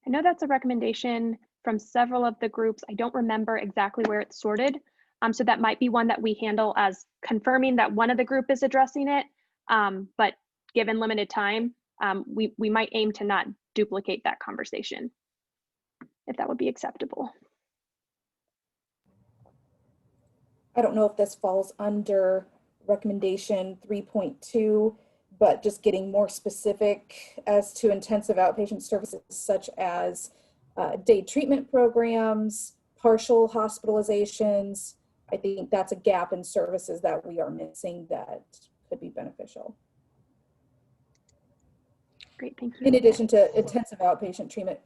I know that's a recommendation from several of the groups. I don't remember exactly where it's sorted. So that might be one that we handle as confirming that one of the group is addressing it. But given limited time, we might aim to not duplicate that conversation, if that would be acceptable. I don't know if this falls under recommendation 3.2, but just getting more specific as to intensive outpatient services such as day treatment programs, partial hospitalizations. I think that's a gap in services that we are missing that could be beneficial. Great, thank you. In addition to intensive outpatient treatment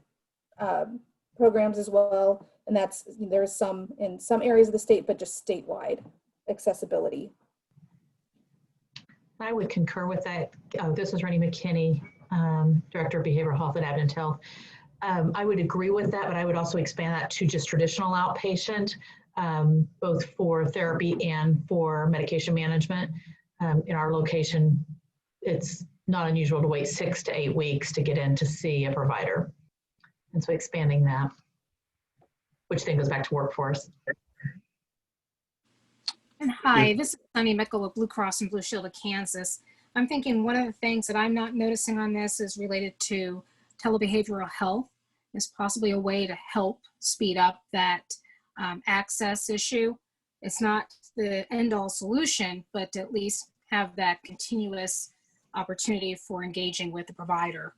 programs as well, and there's some in some areas of the state, but just statewide accessibility. I would concur with that. This is Rennie McKinney, Director of Behavioral Health at Advent Health. I would agree with that, but I would also expand that to just traditional outpatient, both for therapy and for medication management. In our location, it's not unusual to wait 6 to 8 weeks to get in to see a provider. And so expanding that, which then goes back to workforce. And hi, this is Sunny Mickle with Blue Cross and Blue Shield of Kansas. I'm thinking one of the things that I'm not noticing on this is related to telebehavioral health, is possibly a way to help speed up that access issue. It's not the end-all solution, but to at least have that continuous opportunity for engaging with the provider.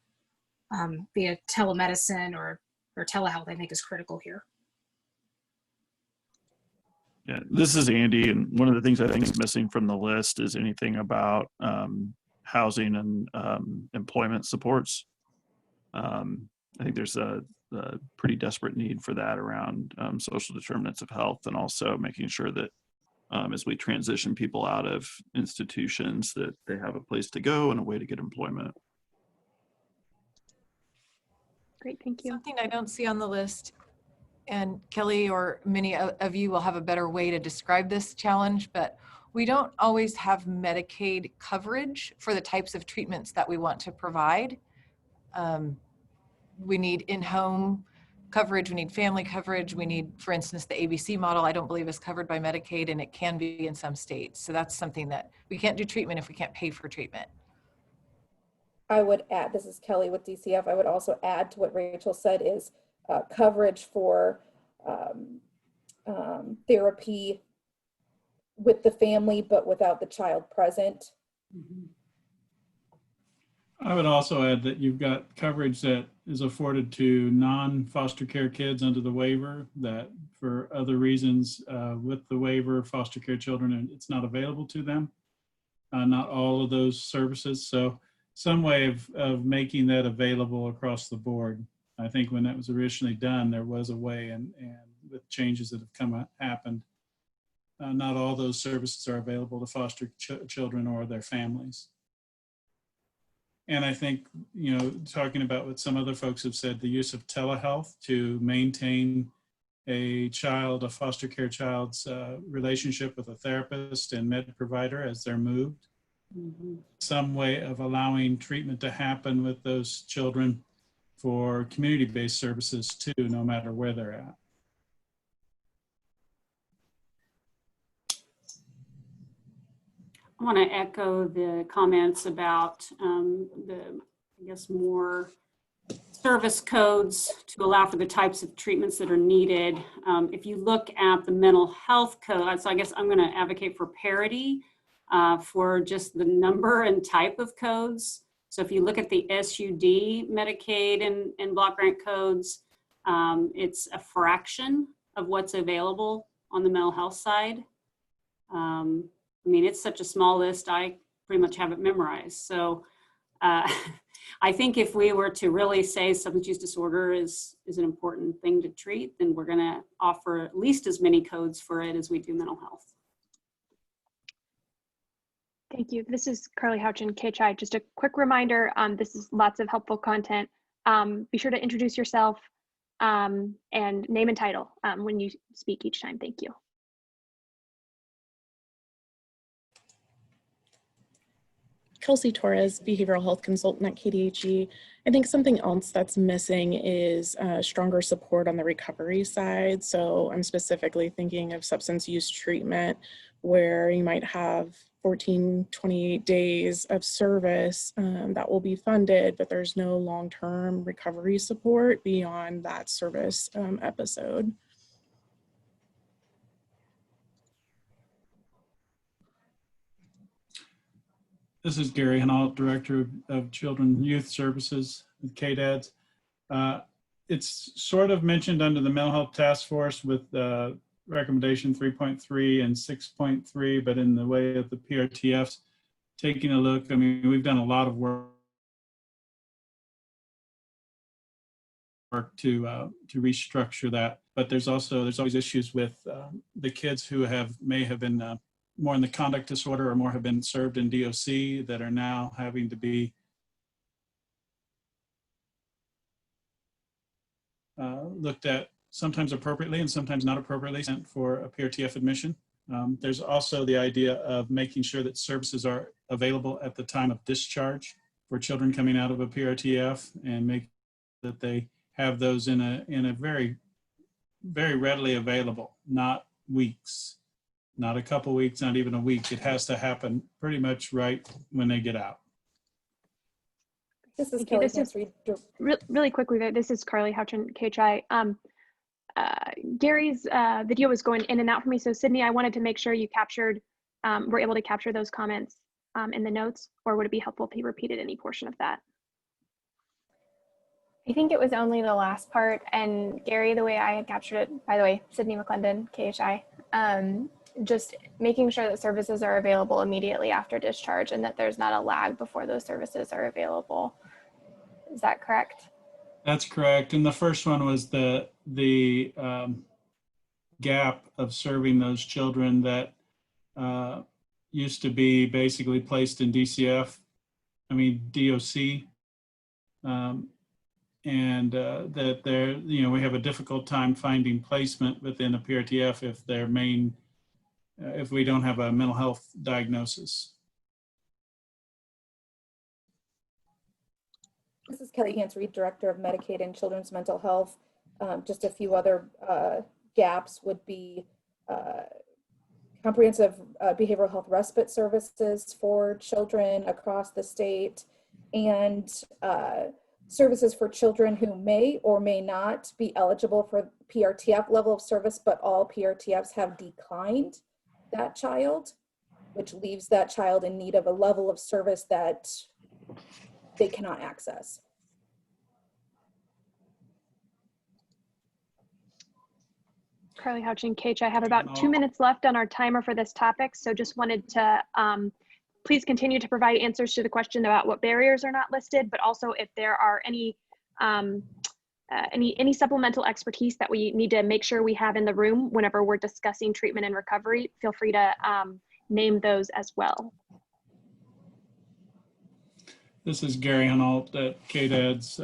via telemedicine or telehealth, I think is critical here. Yeah, this is Andy, and one of the things I think is missing from the list is anything about housing and employment supports. I think there's a pretty desperate need for that around social determinants of health, and also making sure that as we transition people out of institutions, that they have a place to go and a way to get employment. Great, thank you. Something I don't see on the list, and Kelly or many of you will have a better way to describe this challenge, but we don't always have Medicaid coverage for the types of treatments that we want to provide. We need in-home coverage, we need family coverage, we need, for instance, the ABC model I don't believe is covered by Medicaid, and it can be in some states. So that's something that we can't do treatment if we can't pay for treatment. I would add, this is Kelly with DCF, I would also add to what Rachel said is coverage for therapy with the family, but without the child present. Mm-hmm. I would also add that you've got coverage that is afforded to non-foster care kids under the waiver, that for other reasons with the waiver, foster care children, it's not available to them. Not all of those services. So some way of making that available across the board. I think when that was originally done, there was a way, and with changes that have happened, not all those services are available to foster children or their families. And I think, you know, talking about what some other folks have said, the use of telehealth to maintain a foster care child's relationship with a therapist and med provider as they're moved. Mm-hmm. Some way of allowing treatment to happen with those children for community-based services too, no matter where they're at. I want to echo the comments about I guess, more service codes to allow for the types of treatments that are needed. If you look at the mental health code, so I guess I'm going to advocate for parity for just the number and type of codes. So if you look at the SUD Medicaid and block grant codes, it's a fraction of what's available on the mental health side. I mean, it's such a small list, I pretty much have it memorized. So I think if we were to really say substance use disorder is an important thing to treat, then we're gonna offer at least as many codes for it as we do mental health. Thank you. This is Carly Houchin, KHI. Just a quick reminder, this is lots of helpful content. Be sure to introduce yourself and name and title when you speak each time. Thank you. Kelsey Torres, behavioral health consultant at KDHE. I think something else that's missing is stronger support on the recovery side. So I'm specifically thinking of substance use treatment where you might have 14, 28 days of service that will be funded, but there's no long-term recovery support beyond that service episode. This is Gary Henolt, Director of Children and Youth Services with KDADS. It's sort of mentioned under the Mental Health Task Force with recommendation 3.3 and 6.3, but in the way of the PRTFs, taking a look, I mean, we've done a lot of work to restructure that, but there's always issues with the kids who may have been more in the conduct disorder or more have been served in DOC that are now having to be looked at sometimes appropriately and sometimes not appropriately sent for a PRTF admission. There's also the idea of making sure that services are available at the time of discharge for children coming out of a PRTF and make that they have those in a very, very readily available, not weeks. Not a couple weeks, not even a week. It has to happen pretty much right when they get out. This is Kelly. Really quickly, this is Carly Houchin, KHI. Gary's video was going in and out for me. So Sydney, I wanted to make sure you were able to capture those comments in the notes, or would it be helpful if he repeated any portion of that? I think it was only the last part. And Gary, the way I had captured it, by the way, Sydney McClendon, KHI, just making sure that services are available immediately after discharge and that there's not a lag before those services are available. Is that correct? That's correct. And the first one was the gap of serving those children that used to be basically placed in DCF, DOC, and that they're, we have a difficult time finding placement within a PRTF if their main, if we don't have a mental health diagnosis. This is Kelly Hans-Reed, Director of Medicaid and Children's Mental Health. Just a few other gaps would be comprehensive behavioral health respite services for children across the state, and services for children who may or may not be eligible for PRTF level of service, but all PRTFs have declined that child, which leaves that child in need of a level of service that they cannot access. Carly Houchin, KH, I have about 2 minutes left on our timer for this topic, so just wanted to please continue to provide answers to the question about what barriers are not listed, but also if there are any supplemental expertise that we need to make sure we have in the room whenever we're discussing treatment and recovery, feel free to name those as well. This is Gary Henolt at KDAD's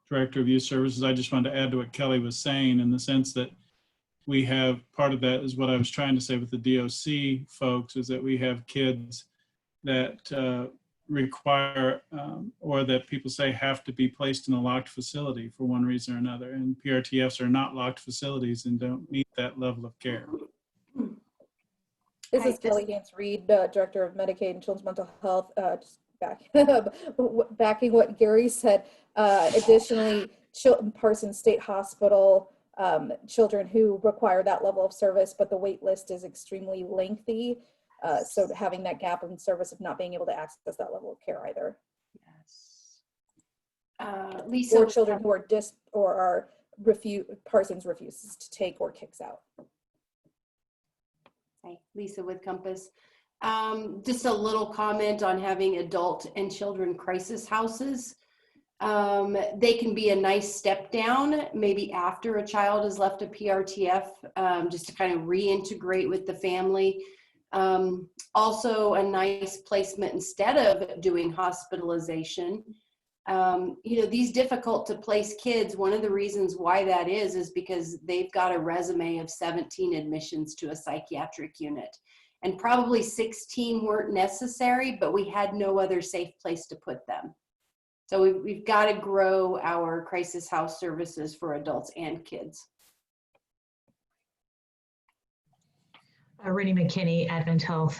Director of Youth Services. I just wanted to add to what Kelly was saying in the sense that we have, part of that is what I was trying to say with the DOC folks, is that we have kids that require or that people say have to be placed in a locked facility for one reason or another. And PRTFs are not locked facilities and don't meet that level of care. This is Kelly Hans-Reed, Director of Medicaid and Children's Mental Health. Just backing what Gary said. Additionally, Parsons State Hospital, children who require that level of service, but the wait list is extremely lengthy. So having that gap in service of not being able to access that level of care either. Yes. Lisa, or children who are Parsons refuses to take or kicks out. Hi, Lisa with Compass. Just a little comment on having adult and children crisis houses. They can be a nice step down, maybe after a child has left a PRTF, just to kind of reintegrate with the family. Also a nice placement instead of doing hospitalization. These difficult to place kids, one of the reasons why that is because they've got a resume of 17 admissions to a psychiatric unit. And probably 16 weren't necessary, but we had no other safe place to put them. So we've got to grow our crisis house services for adults and kids. Rennie Mckinney, Advent Health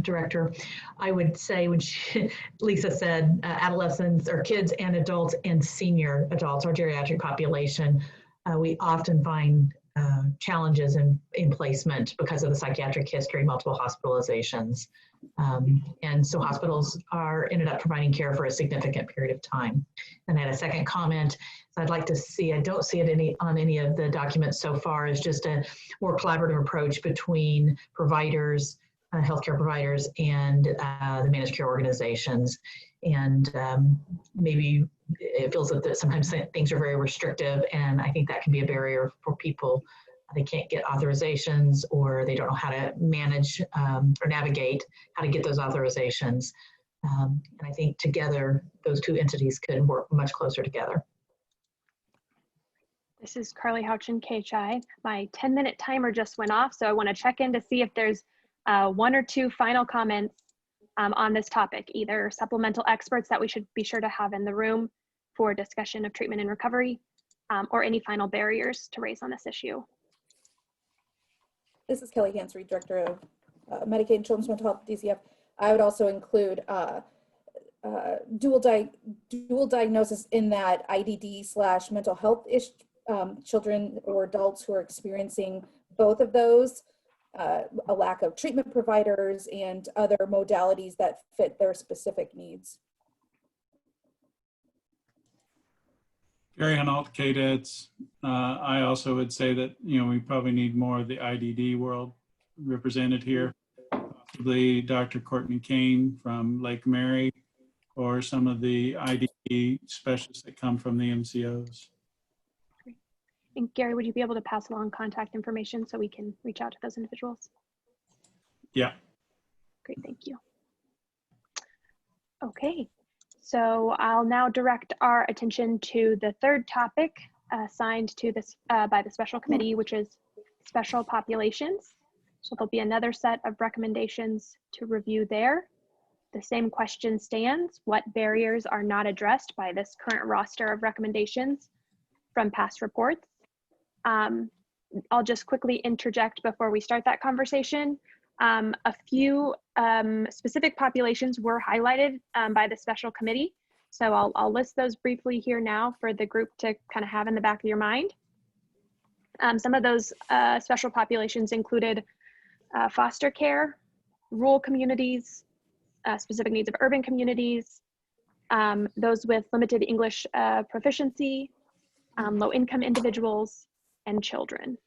Director. I would say, which Lisa said, adolescents or kids and adults and senior adults, our geriatric population, we often find challenges in placement because of the psychiatric history, multiple hospitalizations. And so hospitals ended up providing care for a significant period of time. And I had a second comment. So I'd like to see, I don't see it on any of the documents so far, is just a more collaborative approach between providers, healthcare providers, and the managed care organizations. And maybe it feels that sometimes things are very restrictive, and I think that can be a barrier for people. They can't get authorizations, or they don't know how to manage or navigate how to get those authorizations. And I think together, those two entities could work much closer together. This is Carly Houchin, KHI. My 10-minute timer just went off, so I want to check in to see if there's one or two final comments on this topic, either supplemental experts that we should be sure to have in the room for discussion of treatment and recovery, or any final barriers to raise on this issue. This is Kelly Hans-Reed, Director of Medicaid and Children's Mental Health, DCF. I would also include dual diagnosis in that IDD/mental health children or adults who are experiencing both of those, a lack of treatment providers and other modalities that fit their specific needs. Gary Henolt, cadets. I also would say that, we probably need more of the IDD world represented here. Possibly Dr. Courtney Kane from Lake Mary, or some of the IDD specialists that come from the MCOs. Great. And Gary, would you be able to pass along contact information so we can reach out to those individuals? Yeah. Great, thank you. Okay, so I'll now direct our attention to the third topic assigned to this by the special committee, which is special populations. So there'll be another set of recommendations to review there. The same question stands: what barriers are not addressed by this current roster of recommendations from past reports? I'll just quickly interject before we start that conversation. A few specific populations were highlighted by the special committee. So I'll list those briefly here now for the group to kind of have in the back of your mind. Some of those special populations included foster care, rural communities, specific needs of urban communities, those with limited English proficiency, low-income individuals, and children.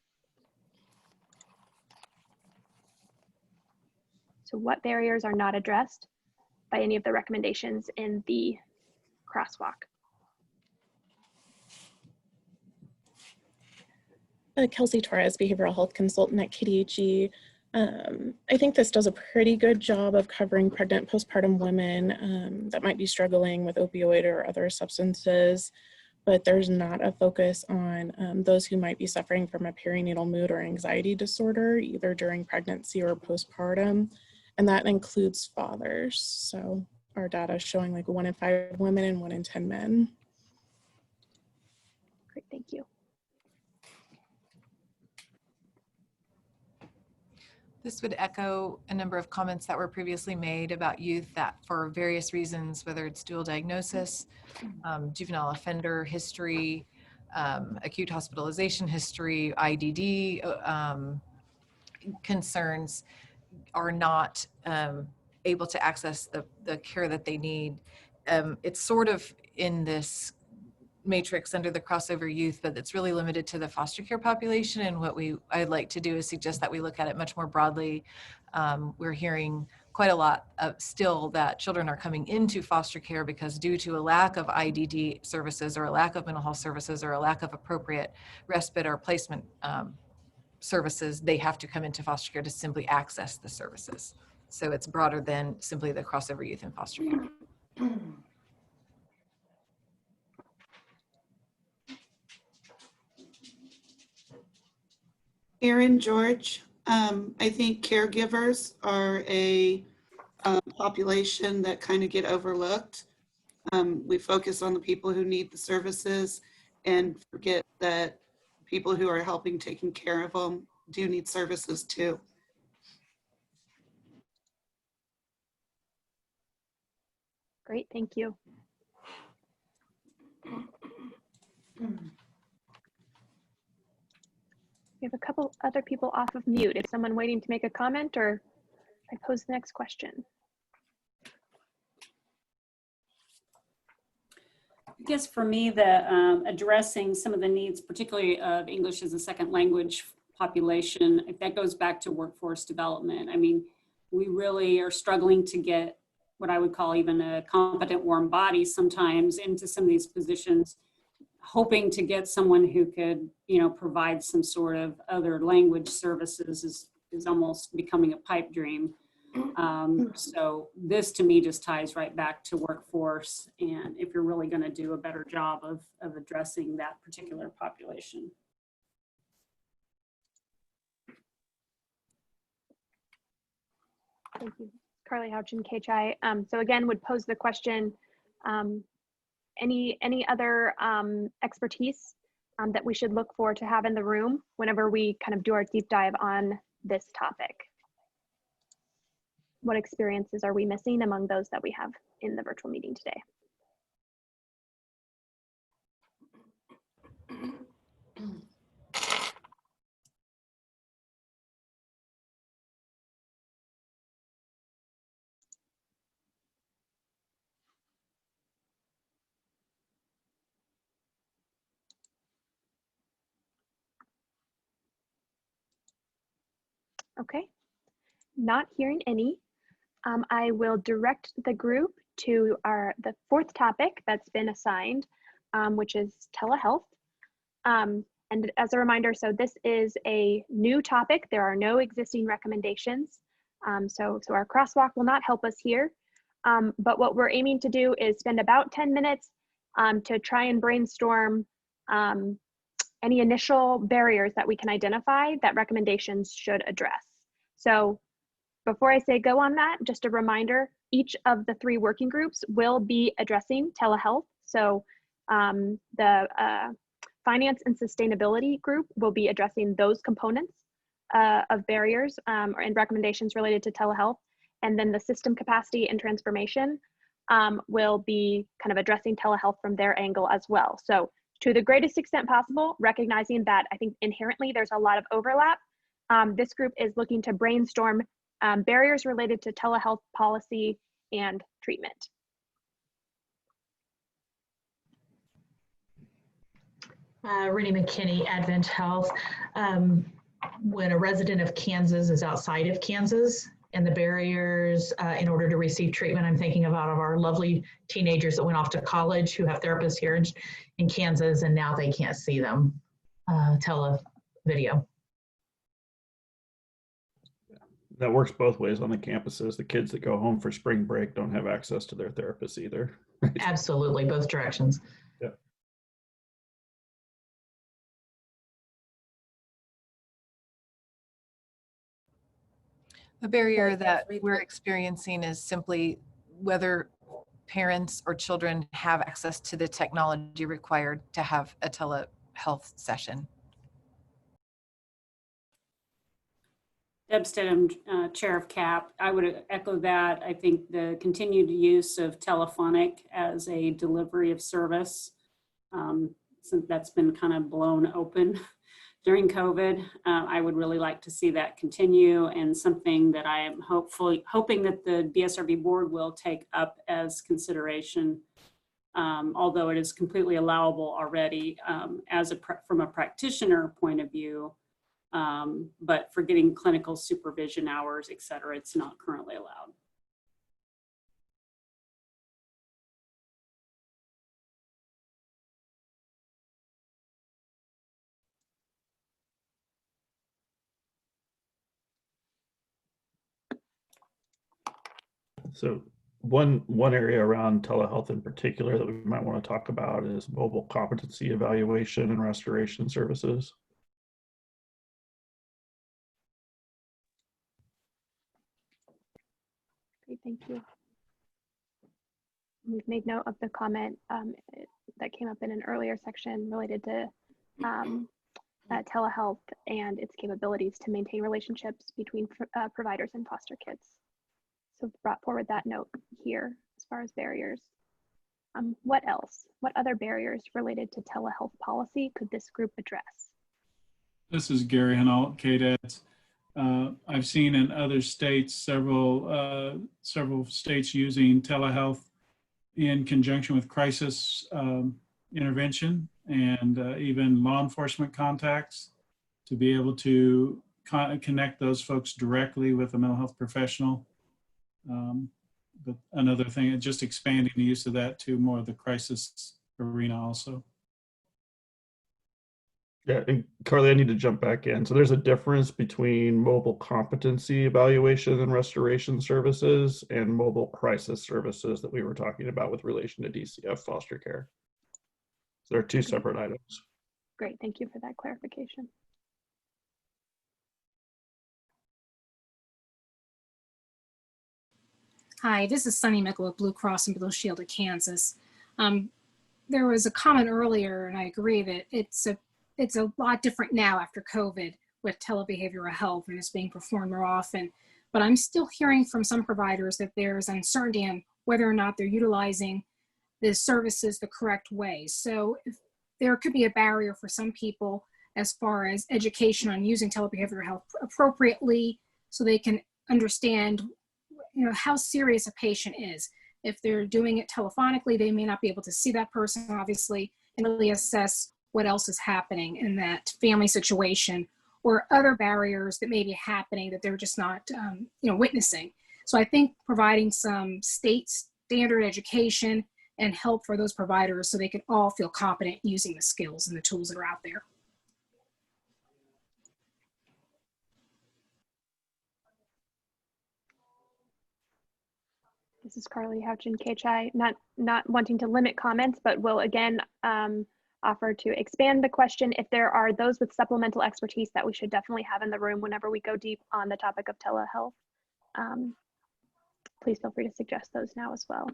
So what barriers are not addressed by any of the recommendations in the crosswalk? Kelsey Torres, behavioral health consultant at KDHE. I think this does a pretty good job of covering pregnant postpartum women that might be struggling with opioid or other substances, but there's not a focus on those who might be suffering from a perinatal mood or anxiety disorder, either during pregnancy or postpartum, and that includes fathers. So our data is showing like 1 in 5 women and 1 in 10 men. Great, thank you. This would echo a number of comments that were previously made about youth that for various reasons, whether it's dual diagnosis, juvenile offender history, acute hospitalization history, IDD concerns, are not able to access the care that they need. It's sort of in this matrix under the crossover youth, but it's really limited to the foster care population. And what I'd like to do is suggest that we look at it much more broadly. We're hearing quite a lot still that children are coming into foster care because due to a lack of IDD services or a lack of mental health services or a lack of appropriate respite or placement services, they have to come into foster care to simply access the services. So it's broader than simply the crossover youth in foster care. Erin, George, I think caregivers are a population that kind of get overlooked. We focus on the people who need the services and forget that people who are helping taking care of them do need services too. Great, thank you. We have a couple other people off of mute. Is someone waiting to make a comment, or I pose the next question? I guess for me, the addressing some of the needs, particularly of English as a second language population, that goes back to workforce development. I mean, we really are struggling to get what I would call even a competent warm body sometimes into some of these positions, hoping to get someone who could, provide some sort of other language services is almost becoming a pipe dream. So this to me just ties right back to workforce, and if you're really going to do a better job of addressing that particular population. Thank you. Carly Houchin, KHI. So again, would pose the question, any other expertise that we should look for to have in the room whenever we kind of do our deep dive on this topic? What experiences are we missing among those that we have in the virtual meeting today? Okay, not hearing any. I will direct the group to the fourth topic that's been assigned, which is telehealth. And as a reminder, so this is a new topic. There are no existing recommendations. So our crosswalk will not help us here. But what we're aiming to do is spend about 10 minutes to try and brainstorm any initial barriers that we can identify that recommendations should address. So before I say go on that, just a reminder, each of the 3 working groups will be addressing telehealth. So the Finance and Sustainability group will be addressing those components of barriers and recommendations related to telehealth. And then the System Capacity and Transformation will be kind of addressing telehealth from their angle as well. So to the greatest extent possible, recognizing that I think inherently there's a lot of overlap, this group is looking to brainstorm barriers related to telehealth policy and treatment. Rennie McKinney, Advent Health. When a resident of Kansas is outside of Kansas and the barriers in order to receive treatment, I'm thinking about our lovely teenagers that went off to college who have therapists here in Kansas, and now they can't see them. Televideo. That works both ways on the campuses. The kids that go home for spring break don't have access to their therapists either. Absolutely, both directions. Yeah. The barrier that we're experiencing is simply whether parents or children have access to the technology required to have a telehealth session. Deb Stedham, Chair of CAP. I would echo that. I think the continued use of telephonic as a delivery of service, since that's been kind of blown open during COVID, I would really like to see that continue, and something that I am hoping that the BSRB board will take up as consideration, although it is completely allowable already from a practitioner point of view. But for getting clinical supervision hours, et cetera, it's not currently allowed. So one area around telehealth in particular that we might want to talk about is mobile competency evaluation and restoration services. Great, thank you. We've made note of the comment that came up in an earlier section related to telehealth and its capabilities to maintain relationships between providers and foster kids. So brought forward that note here as far as barriers. What else? What other barriers related to telehealth policy could this group address? This is Gary Henolt, KDADS. I've seen in other states several states using telehealth in conjunction with crisis intervention and even law enforcement contacts to be able to connect those folks directly with a mental health professional. But another thing, just expanding the use of that to more of the crisis arena also. Yeah, and Carly, I need to jump back in. So there's a difference between mobile competency evaluation and restoration services and mobile crisis services that we were talking about with relation to DCF foster care. So they're 2 separate items. Great, thank you for that clarification. Hi, this is Sunny Mickle with Blue Cross and Blue Shield of Kansas. There was a comment earlier, and I agree that it's a lot different now after COVID with telebehavioral health, and it's being performed more often. But I'm still hearing from some providers that there's uncertainty on whether or not they're utilizing the services the correct way. So if there could be a barrier for some people as far as education on using telebehavioral health appropriately, so they can understand how serious a patient is. If they're doing it telephonically, they may not be able to see that person, obviously, and really assess what else is happening in that family situation, or other barriers that may be happening that they're just not, witnessing. So I think providing some state standard education and help for those providers so they can all feel competent using the skills and the tools that are out there. This is Carly Houchin, KHI, not wanting to limit comments, but will again offer to expand the question. If there are those with supplemental expertise that we should definitely have in the room whenever we go deep on the topic of telehealth, please feel free to suggest those now as well.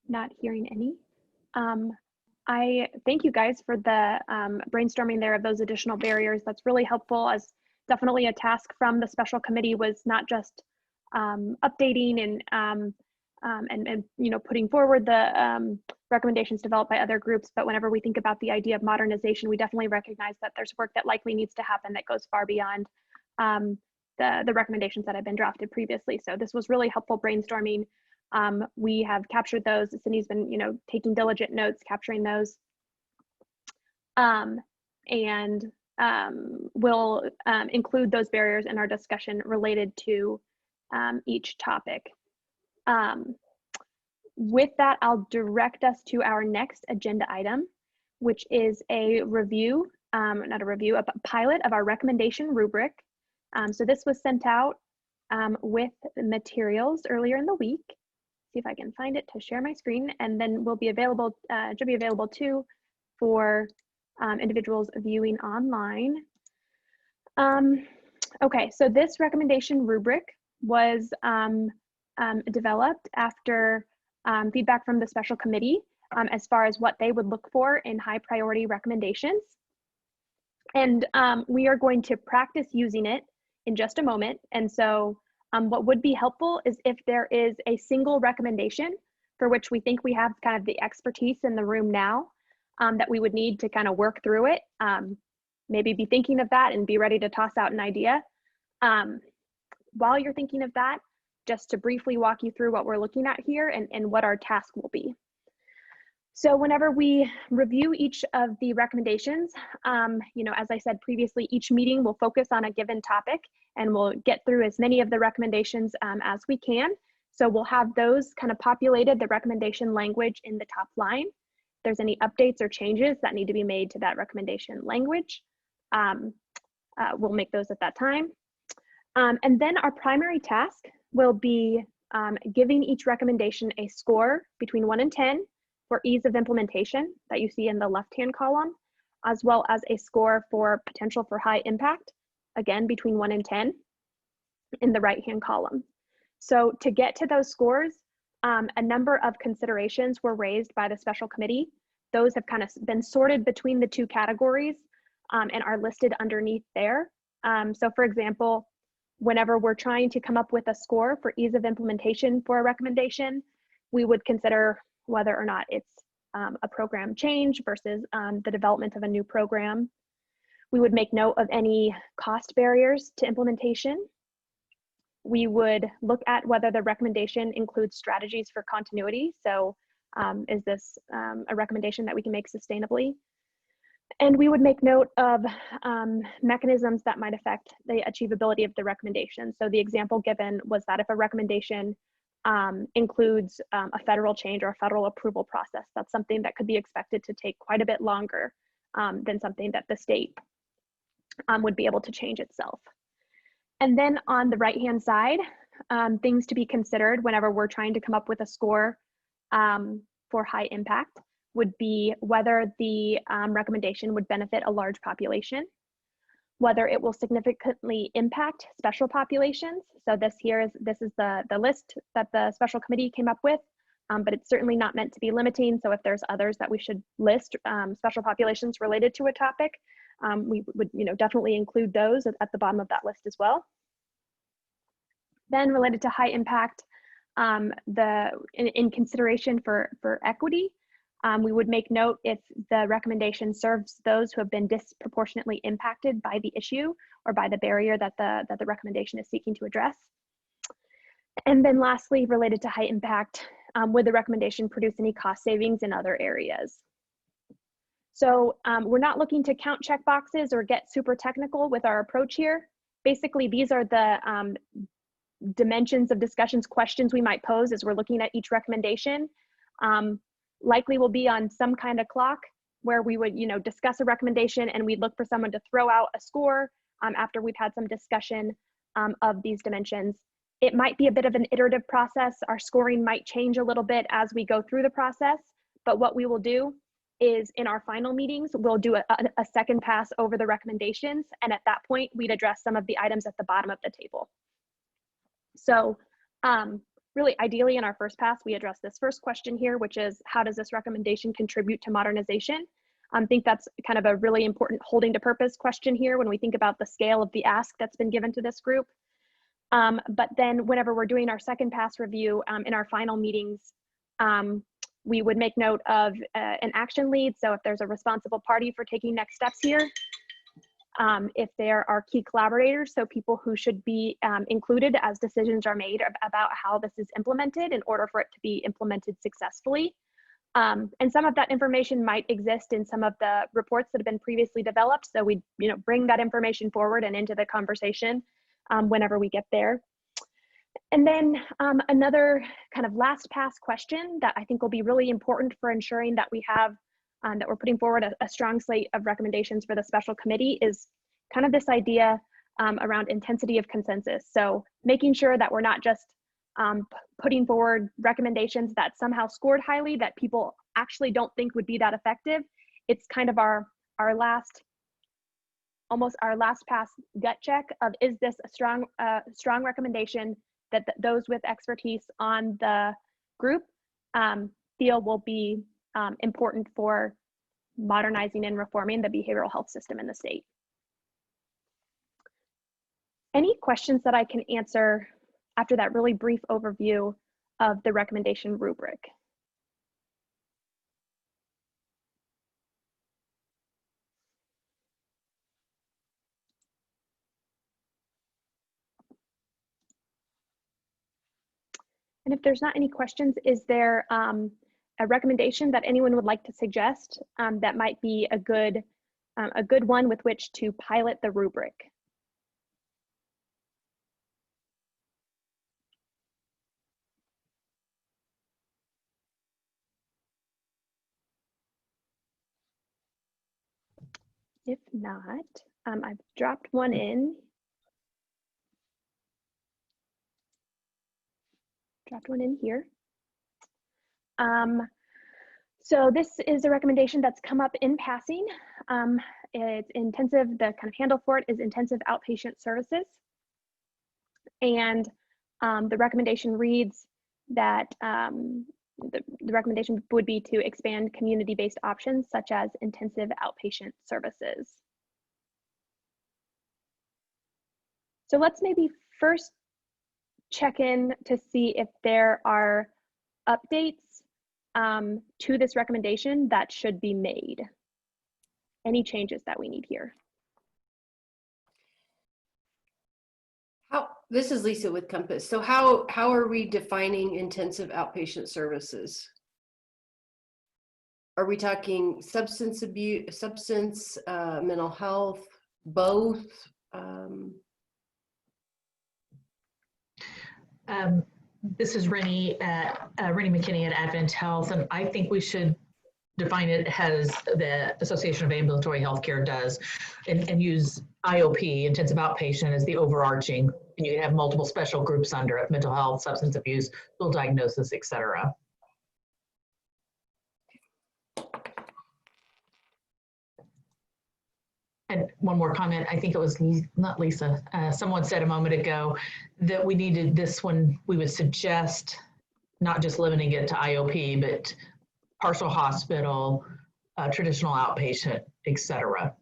Not hearing any. I thank you guys for the brainstorming there of those additional barriers. That's really helpful, as definitely a task from the special committee was not just updating and putting forward the recommendations developed by other groups, but whenever we think about the idea of modernization, we definitely recognize that there's work that likely needs to happen that goes far beyond the recommendations that have been drafted previously. So this was really helpful brainstorming. We have captured those. Cindy's been, taking diligent notes, capturing those, and we'll include those barriers in our discussion related to each topic. With that, I'll direct us to our next agenda item, which is a review, a pilot of our recommendation rubric. So this was sent out with materials earlier in the week. See if I can find it to share my screen, and then will be available, should be available too for individuals viewing online. Okay, so this recommendation rubric was developed after feedback from the special committee as far as what they would look for in high priority recommendations. And we are going to practice using it in just a moment. And so what would be helpful is if there is a single recommendation for which we think we have kind of the expertise in the room now that we would need to kind of work through it. Maybe be thinking of that and be ready to toss out an idea. While you're thinking of that, just to briefly walk you through what we're looking at here and what our task will be. So whenever we review each of the recommendations, as I said previously, each meeting will focus on a given topic and we'll get through as many of the recommendations as we can. So we'll have those kind of populated, the recommendation language in the top line. If there's any updates or changes that need to be made to that recommendation language, we'll make those at that time. And then our primary task will be giving each recommendation a score between 1 and 10 for ease of implementation that you see in the left-hand column, as well as a score for potential for high impact, again, between 1 and 10 in the right-hand column. So to get to those scores, a number of considerations were raised by the special committee. Those have kind of been sorted between the two categories and are listed underneath there. So for example, whenever we're trying to come up with a score for ease of implementation for a recommendation, we would consider whether or not it's a program change versus the development of a new program. We would make note of any cost barriers to implementation. We would look at whether the recommendation includes strategies for continuity. So is this a recommendation that we can make sustainably? And we would make note of mechanisms that might affect the achievability of the recommendation. So the example given was that if a recommendation includes a federal change or a federal approval process, that's something that could be expected to take quite a bit longer than something that the state would be able to change itself. And then on the right-hand side, things to be considered whenever we're trying to come up with a score for high impact would be whether the recommendation would benefit a large population, whether it will significantly impact special populations. So this is the list that the special committee came up with, but it's certainly not meant to be limiting. So if there's others that we should list, special populations related to a topic, we would definitely include those at the bottom of that list as well. Then related to high impact, in consideration for equity, We would make note if the recommendation serves those who have been disproportionately impacted by the issue or by the barrier that the recommendation is seeking to address. And then lastly, related to high impact, would the recommendation produce any cost savings in other areas? So we're not looking to count check boxes or get super technical with our approach here. Basically, these are the dimensions of discussions, questions we might pose as we're looking at each recommendation. Likely will be on some kind of clock where we would, discuss a recommendation and we'd look for someone to throw out a score after we've had some discussion of these dimensions. It might be a bit of an iterative process. Our scoring might change a little bit as we go through the process, but what we will do is in our final meetings, we'll do a second pass over the recommendations. And at that point, we'd address some of the items at the bottom of the table. So really ideally in our first pass, we address this first question here, which is how does this recommendation contribute to modernization? I think that's kind of a really important holding to purpose question here when we think about the scale of the ask that's been given to this group. But then whenever we're doing our second pass review in our final meetings, we would make note of an action lead. So if there's a responsible party for taking next steps here, if there are key collaborators, so people who should be included as decisions are made about how this is implemented in order for it to be implemented successfully. And some of that information might exist in some of the reports that have been previously developed. So we bring that information forward and into the conversation whenever we get there. And then another kind of last pass question that I think will be really important for ensuring that we have that we're putting forward a strong slate of recommendations for the special committee is kind of this idea around intensity of consensus. So making sure that we're not just putting forward recommendations that somehow scored highly that people actually don't think would be that effective. It's kind of almost our last pass gut check of, is this a strong recommendation that those with expertise on the group feel will be important for modernizing and reforming the behavioral health system in the state. Any questions that I can answer after that really brief overview of the recommendation rubric? And if there's not any questions, is there a recommendation that anyone would like to suggest that might be a good one with which to pilot the rubric? If not, I've dropped one in. Dropped one in here. So this is a recommendation that's come up in passing. It's intensive, the kind of handle for it is intensive outpatient services. And the recommendation reads that the recommendation would be to expand community-based options such as intensive outpatient services. So let's maybe first check in to see if there are updates to this recommendation that should be made. Any changes that we need here? This is Lisa with Compass. So how are we defining intensive outpatient services? Are we talking substance abuse, mental health, both? This is Rennie McKinney at Advent Health, and I think we should define it as the Association of Ambulatory Healthcare does, and use IOP, intensive outpatient, as the overarching. And you can have multiple special groups under it: mental health, substance abuse, dual diagnosis, etc. And one more comment, I think it was not Lisa, someone said a moment ago that we needed this one, we would suggest not just limiting it to IOP, but partial hospital, traditional outpatient, etc.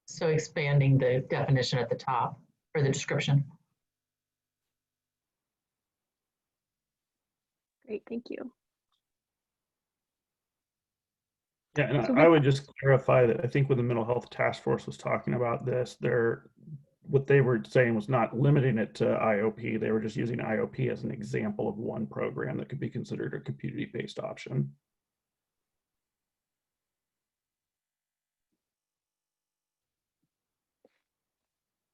So expanding the definition at the top, or the description. Great, thank you. Yeah, and So I would just clarify that I think when the mental health task force was talking about this, what they were saying was not limiting it to IOP. They were just using IOP as an example of one program that could be considered a community-based option.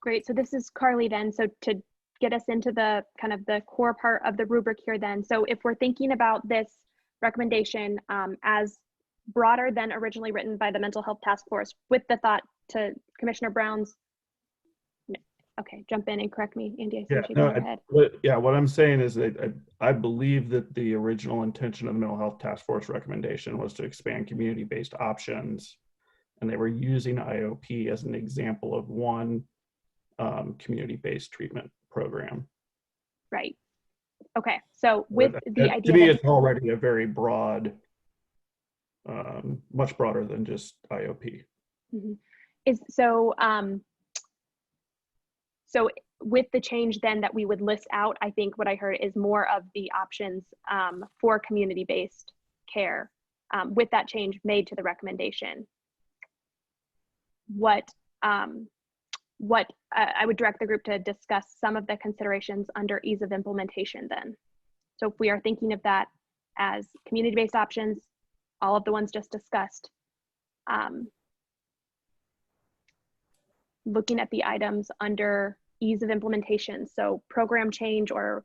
Great. So this is Carly then. So to get us into the kind of the core part of the rubric here then. So if we're thinking about this recommendation as broader than originally written by the Mental Health Task Force, with the thought to Commissioner Brown's, okay, jump in and correct me, Andy, I see you shaking your head. What I'm saying is that I believe that the original intention of the Mental Health Task Force recommendation was to expand community-based options, and they were using IOP as an example of one community-based treatment program. Right. Okay. So with the idea to me, that it's already a very broad, much broader than just IOP. is so so with the change then that we would list out, I think what I heard is more of the options for community-based care with that change made to the recommendation. What I would direct the group to discuss some of the considerations under ease of implementation then. So if we are thinking of that as community-based options, all of the ones just discussed, looking at the items under ease of implementation. So program change or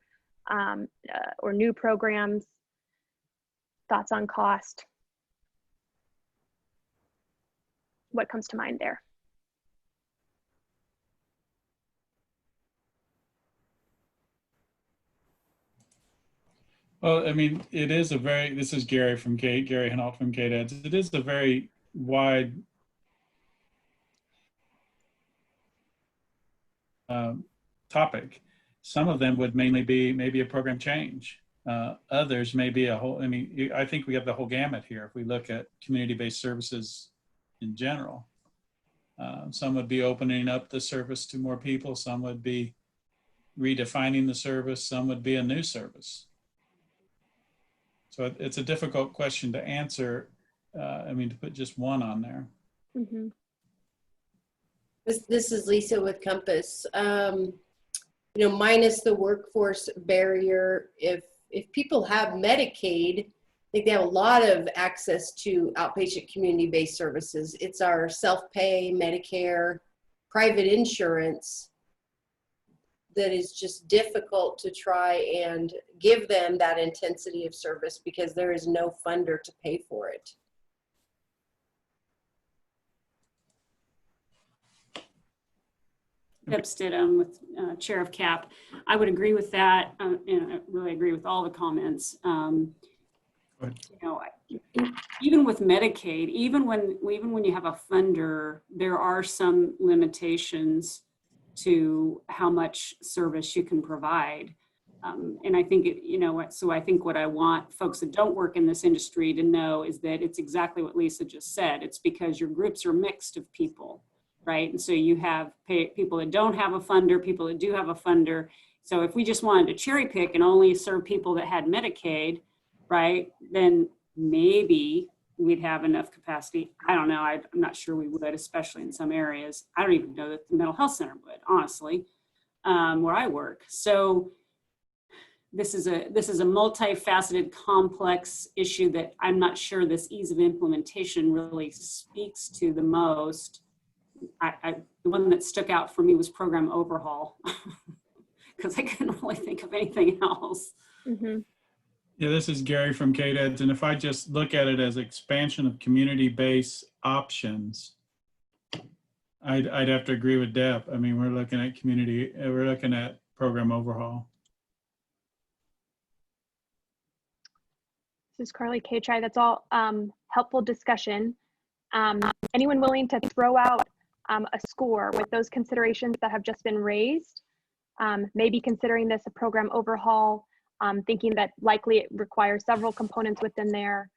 new programs, thoughts on cost. What comes to mind there? Well, I mean, it is a very, this is Gary Henolt from KDEDS. It is a very wide topic. Some of them would mainly be maybe a program change. Others may be a whole, I mean, I think we have the whole gamut here. If we look at community-based services in general, some would be opening up the service to more people. Some would be redefining the service. Some would be a new service. So it's a difficult question to answer. I mean, to put just one on there. Mm-hmm. This is Lisa with Compass. You know, minus the workforce barrier, if people have Medicaid, I think they have a lot of access to outpatient community-based services. It's our self-pay, Medicare, private insurance that is just difficult to try and give them that intensity of service because there is no funder to pay for it. Deb Stidham with Chair of CAP. I would agree with that, and I really agree with all the comments. You know, even with Medicaid, even when you have a funder, there are some limitations to how much service you can provide. And I think, you know, so I think what I want folks that don't work in this industry to know is that it's exactly what Lisa just said. It's because your groups are mixed of people, right? And so you have people that don't have a funder, people that do have a funder. So if we just wanted to cherry pick and only serve people that had Medicaid, right, then maybe we'd have enough capacity. I don't know. I'm not sure we would, especially in some areas. I don't even know that the mental health center would, honestly, where I work. So this is a multifaceted, complex issue that I'm not sure this ease of implementation really speaks to the most. The one that stuck out for me was program overhaul, because I couldn't really think of anything else. Mm-hmm. Yeah, this is Gary from KDEDS, and if I just look at it as expansion of community-based options, I'd have to agree with Deb. I mean, we're looking at program overhaul. This is Carly K-Chai. That's all helpful discussion. Anyone willing to throw out a score with those considerations that have just been raised? Maybe considering this a program overhaul, thinking that likely it requires several components within there,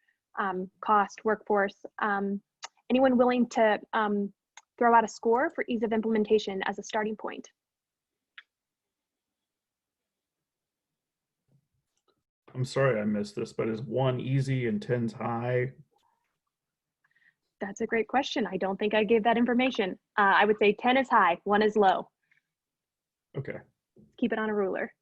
cost, workforce. Anyone willing to throw out a score for ease of implementation as a starting point? I'm sorry I missed this, but is 1 easy and 10's high? That's a great question. I don't think I gave that information. I would say 10 is high, 1 is low. Okay. Keep it on a ruler.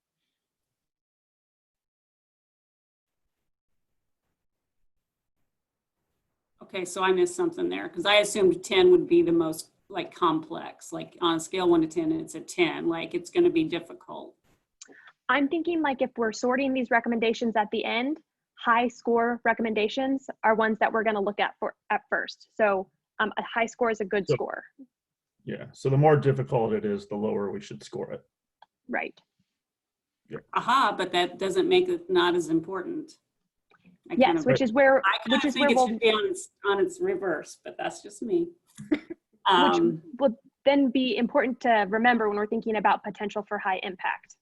Okay, so I missed something there because I assumed 10 would be the most like complex, like on a scale 1 to 10 and it's a 10, like it's going to be difficult. I'm thinking like if we're sorting these recommendations at the end, high score recommendations are ones that we're going to look at first. So a high score is a good score. Yeah. So the more difficult it is, the lower we should score it. Right. Yeah. Aha, but that doesn't make it not as important. Yes, which is where it should be on its reverse, but that's just me. Which will then be important to remember when we're thinking about potential for high impact.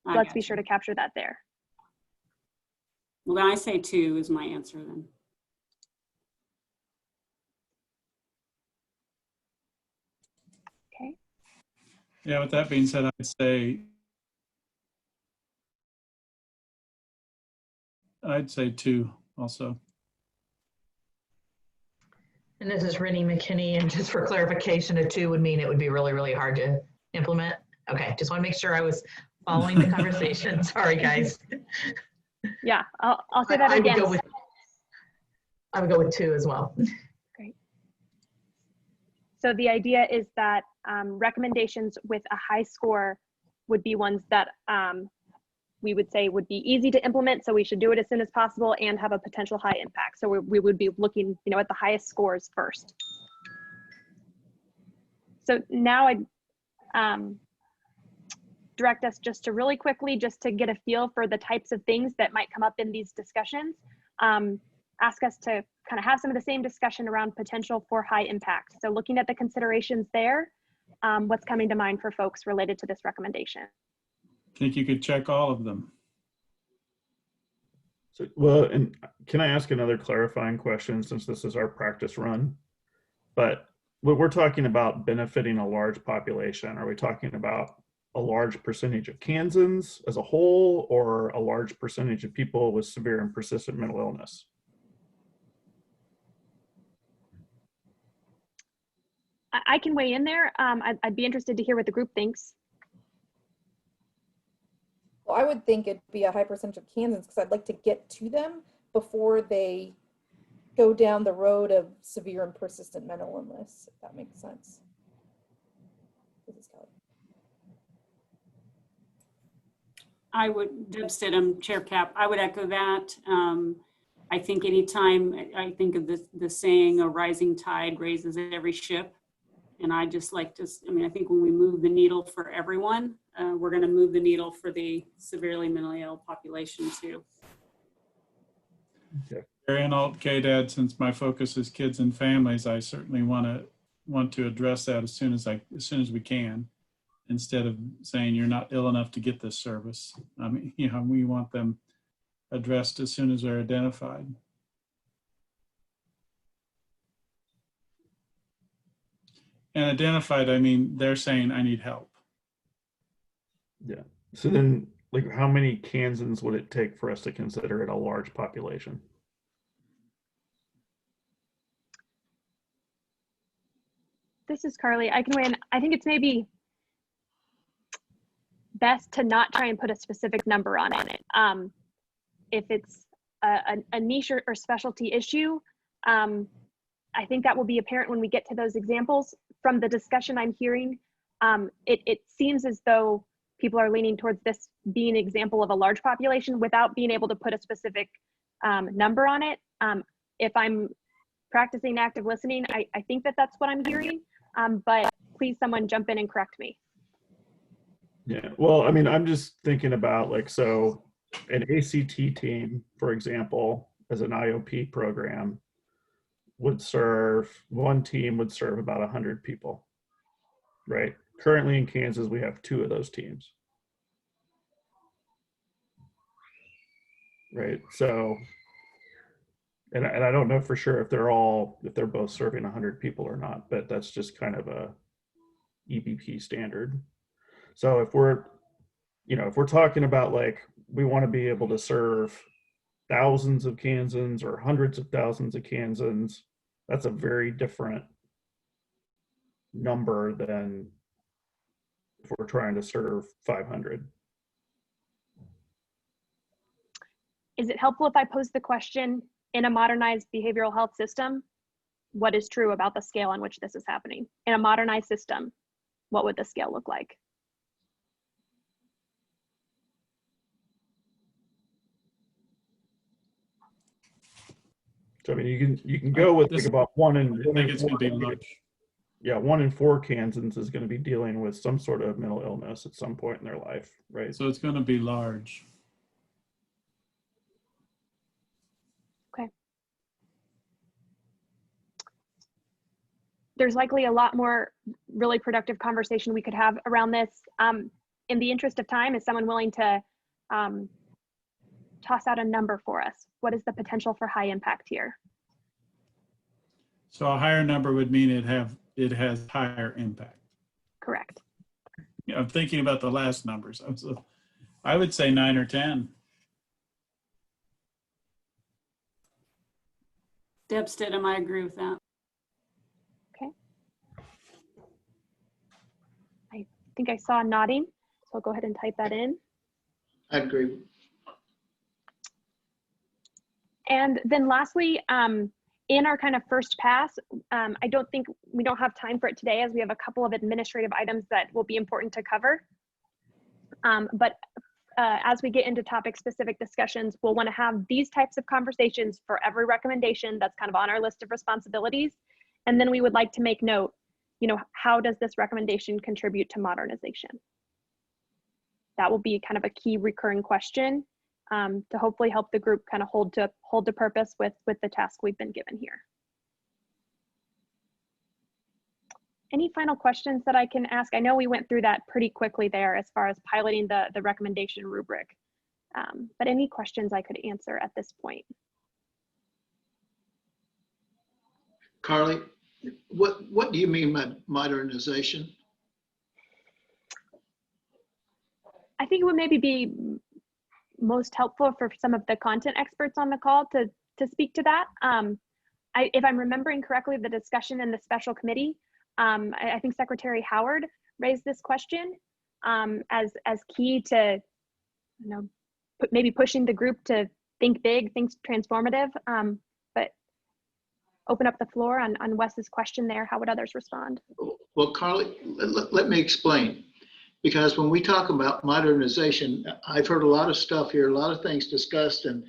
Let's be sure to capture that there. Well, then I say 2 is my answer then. Okay. Yeah, with that being said, I'd say 2 also. And this is Rennie McKinney, and just for clarification, a 2 would mean it would be really, really hard to implement. Okay, just want to make sure I was following the conversation. Sorry, guys. Yeah, I'll say that again. I would go with 2 as well. Great. So the idea is that recommendations with a high score would be ones that we would say would be easy to implement, so we should do it as soon as possible and have a potential high impact. So we would be looking, at the highest scores first. So now I'd direct us just to really quickly, just to get a feel for the types of things that might come up in these discussions. Ask us to kind of have some of the same discussion around potential for high impact. So looking at the considerations there, what's coming to mind for folks related to this recommendation? I think you could check all of them. So, well, and can I ask another clarifying question, since this is our practice run? But when we're talking about benefiting a large population, are we talking about a large percentage of Kansans as a whole, or a large percentage of people with severe and persistent mental illness? I can weigh in there. I'd be interested to hear what the group thinks. Well, I would think it'd be a high percentage of Kansans because I'd like to get to them before they go down the road of severe and persistent mental illness, if that makes sense. This is Kelly. I would, Deb Stidham, Chair Cap, I would echo that. I think anytime I think of the saying, a rising tide raises every ship. And I just like to, I think when we move the needle for everyone, we're going to move the needle for the severely mentally ill population too. Okay. Henolt, KDAD, since my focus is kids and families, I certainly want to address that as soon as we can, instead of saying you're not ill enough to get this service. We want them addressed as soon as they're identified. And identified, I mean, they're saying, I need help. Yeah. So then, like, how many Kansans would it take for us to consider it a large population? This is Carly. I can weigh in. I think it's maybe best to not try and put a specific number on it. If it's a niche or specialty issue, I think that will be apparent when we get to those examples. From the discussion I'm hearing, it seems as though people are leaning towards this being an example of a large population without being able to put a specific number on it. If I'm practicing active listening, I think that's what I'm hearing, but please someone jump in and correct me. Yeah, well, I'm just thinking about, like, so an ACT team, for example, as an IOP program, one team would serve about 100 people, right? Currently in Kansas, we have 2 of those teams, right? So, and I don't know for sure if they're both serving 100 people or not, but that's just kind of a EBP standard. So if we're talking about, like, we want to be able to serve thousands of Kansans or hundreds of thousands of Kansans, that's a very different number than if we're trying to serve 500. Is it helpful if I pose the question, in a modernized behavioral health system, what is true about the scale on which this is happening? In a modernized system, what would the scale look like? So I mean, you can go with like about one in I think it's going to be large. Yeah, 1 in 4 Kansans is going to be dealing with some sort of mental illness at some point in their life, right? So it's going to be large. Okay. There's likely a lot more really productive conversation we could have around this. In the interest of time, is someone willing to toss out a number for us? What is the potential for high impact here? So a higher number would mean it has higher impact. Correct. Yeah, I'm thinking about the last numbers. I would say 9 or 10. Deb Stidham, I agree with that. Okay. I think I saw nodding, so I'll go ahead and type that in. I agree. And then lastly, in our kind of first pass, I don't think we don't have time for it today, as we have a couple of administrative items that will be important to cover. But as we get into topic specific discussions, we'll want to have these types of conversations for every recommendation that's kind of on our list of responsibilities. And then we would like to make note, how does this recommendation contribute to modernization? That will be kind of a key recurring question to hopefully help the group kind of hold to purpose with the task we've been given here. Any final questions that I can ask? I know we went through that pretty quickly there as far as piloting the recommendation rubric, but any questions I could answer at this point? Carly, what do you mean by modernization? I think it would maybe be most helpful for some of the content experts on the call to speak to that. If I'm remembering correctly, the discussion in the special committee, I think Secretary Howard raised this question as key to, maybe pushing the group to think big, think transformative. But open up the floor on Wes's question there. How would others respond? Well, Carly, let me explain. Because when we talk about modernization, I've heard a lot of stuff here, a lot of things discussed, and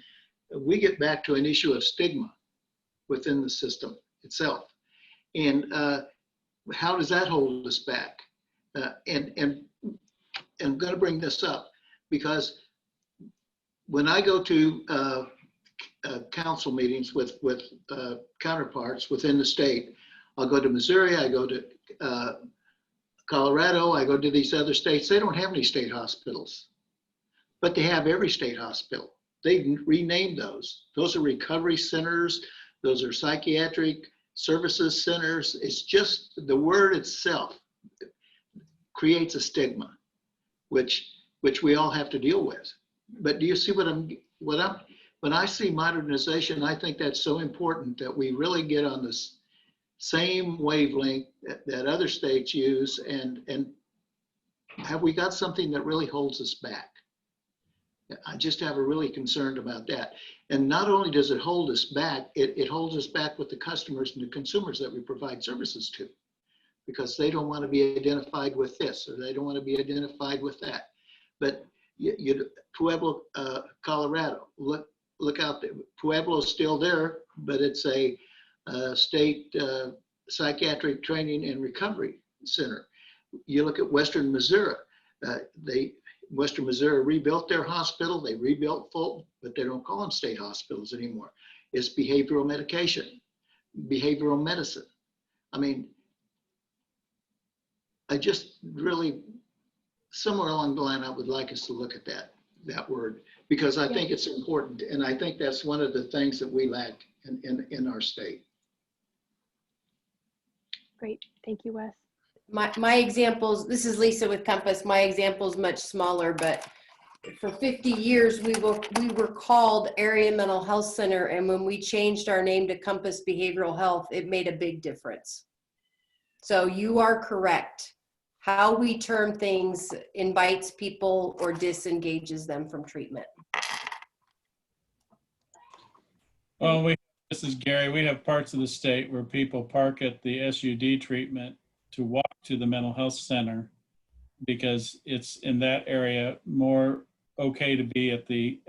we get back to an issue of stigma within the system itself. And how does that hold us back? And I'm going to bring this up because when I go to council meetings with counterparts within the state, I'll go to Missouri, I go to Colorado, I go to these other states. They don't have any state hospitals, but they have every state hospital. They renamed those. Those are recovery centers. Those are psychiatric services centers. It's just the word itself creates a stigma, which we all have to deal with. But do you see when I see modernization, I think that's so important that we really get on this same wavelength that other states use, and have we got something that really holds us back? I just have a really concerned about that. And not only does it hold us back, it holds us back with the customers and the consumers that we provide services to, because they don't want to be identified with this, or they don't want to be identified with that. But Pueblo, Colorado, look out there. Pueblo's still there, but it's a state psychiatric training and recovery center. You look at Western Missouri, Western Missouri rebuilt their hospital, they rebuilt Fulton, but they don't call them state hospitals anymore. It's behavioral medicine. I mean, I just really, somewhere along the line, I would like us to look at that word, because I think it's important. And I think that's one of the things that we lack in our state. Great, thank you, Wes. My examples, this is Lisa with Compass. My example is much smaller, but for 50 years, we were called Area Mental Health Center, and when we changed our name to Compass Behavioral Health, it made a big difference. So you are correct. How we term things invites people or disengages them from treatment. Well, this is Gary. We have parts of the state where people park at the SUD treatment to walk to the mental health center because it's in that area more okay to be at the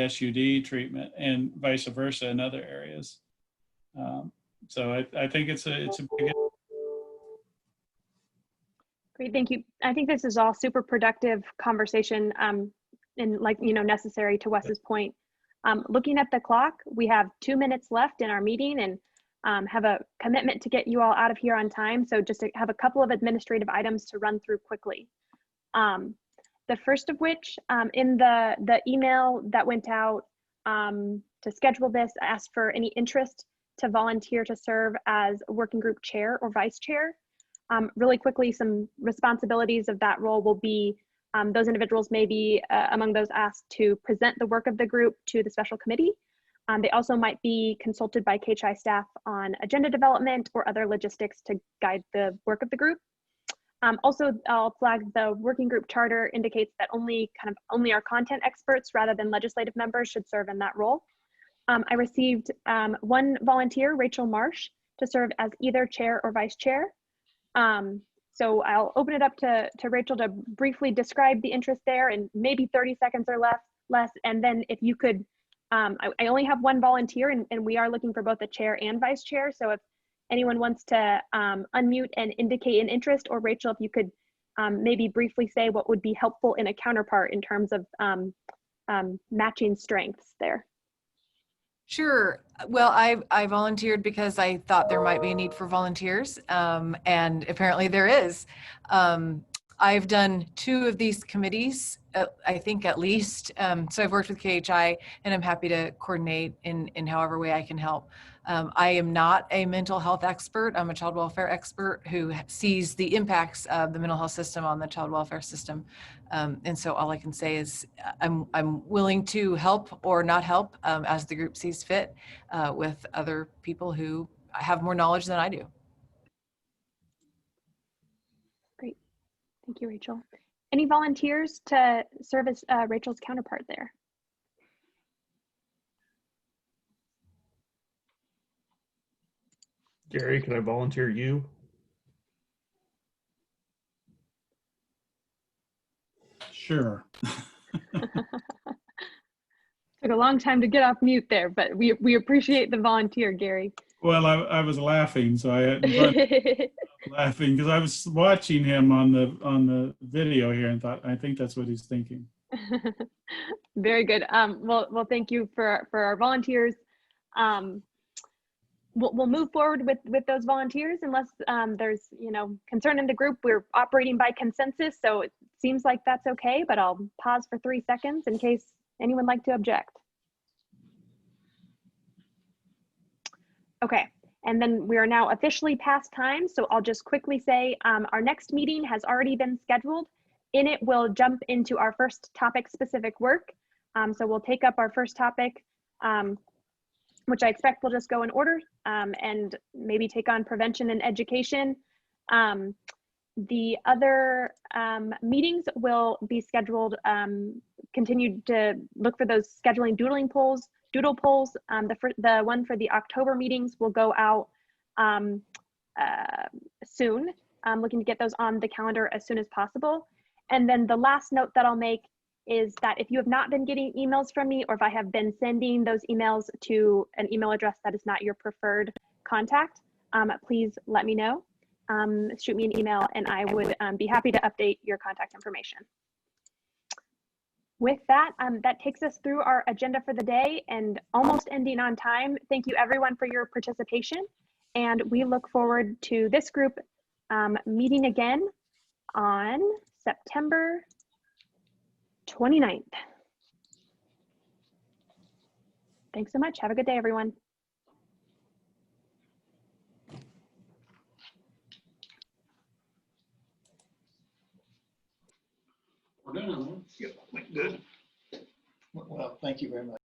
SUD treatment, and vice versa in other areas. So I think it's a big. Great, thank you. I think this is all super productive conversation, and necessary to Wes's point. Looking at the clock, we have 2 minutes left in our meeting, and have a commitment to get you all out of here on time. So just to have a couple of administrative items to run through quickly. The first of which, in the email that went out to schedule this, I asked for any interest to volunteer to serve as working group chair or vice chair. Really quickly, some responsibilities of that role will be those individuals may be among those asked to present the work of the group to the special committee. They also might be consulted by KHI staff on agenda development or other logistics to guide the work of the group. Also, I'll flag the working group charter indicates that only our content experts rather than legislative members should serve in that role. I received one volunteer, Rachel Marsh, to serve as either chair or vice chair. So I'll open it up to Rachel to briefly describe the interest there, and maybe 30 seconds or less. And then if you could, I only have one volunteer, and we are looking for both a chair and vice chair. So if anyone wants to unmute and indicate an interest, or Rachel, if you could maybe briefly say what would be helpful in a counterpart in terms of matching strengths there. Sure. Well, I volunteered because I thought there might be a need for volunteers, and apparently there is. I've done 2 of these committees, I think at least. So I've worked with KHI, and I'm happy to coordinate in however way I can help. I am not a mental health expert. I'm a child welfare expert who sees the impacts of the mental health system on the child welfare system. And so all I can say is I'm willing to help or not help as the group sees fit with other people who have more knowledge than I do. Great, thank you, Rachel. Any volunteers to serve as Rachel's counterpart there? Gary, can I volunteer you? Sure. Took a long time to get off mute there, but we appreciate the volunteer, Gary. Well, I was laughing, so I had laughing because I was watching him on the video here and thought, I think that's what he's thinking. Very good. Well, thank you for our volunteers. We'll move forward with those volunteers unless there's concern in the group. We're operating by consensus, so it seems like that's okay, but I'll pause for 3 seconds in case anyone would like to object. Okay, and then we are now officially past time, so I'll just quickly say our next meeting has already been scheduled. In it, we'll jump into our first topic specific work. So we'll take up our first topic, which I expect will just go in order, and maybe take on prevention and education. The other meetings will be scheduled, continue to look for those scheduling doodle polls. The one for the October meetings will go out soon. I'm looking to get those on the calendar as soon as possible. And then the last note that I'll make is that if you have not been getting emails from me, or if I have been sending those emails to an email address that is not your preferred contact, please let me know. Shoot me an email and I would be happy to update your contact information. With that, that takes us through our agenda for the day and almost ending on time. Thank you everyone for your participation. And we look forward to this group meeting again on September 29th. Thanks so much. Have a good day, everyone. Yep, went good. Well, thank you very much.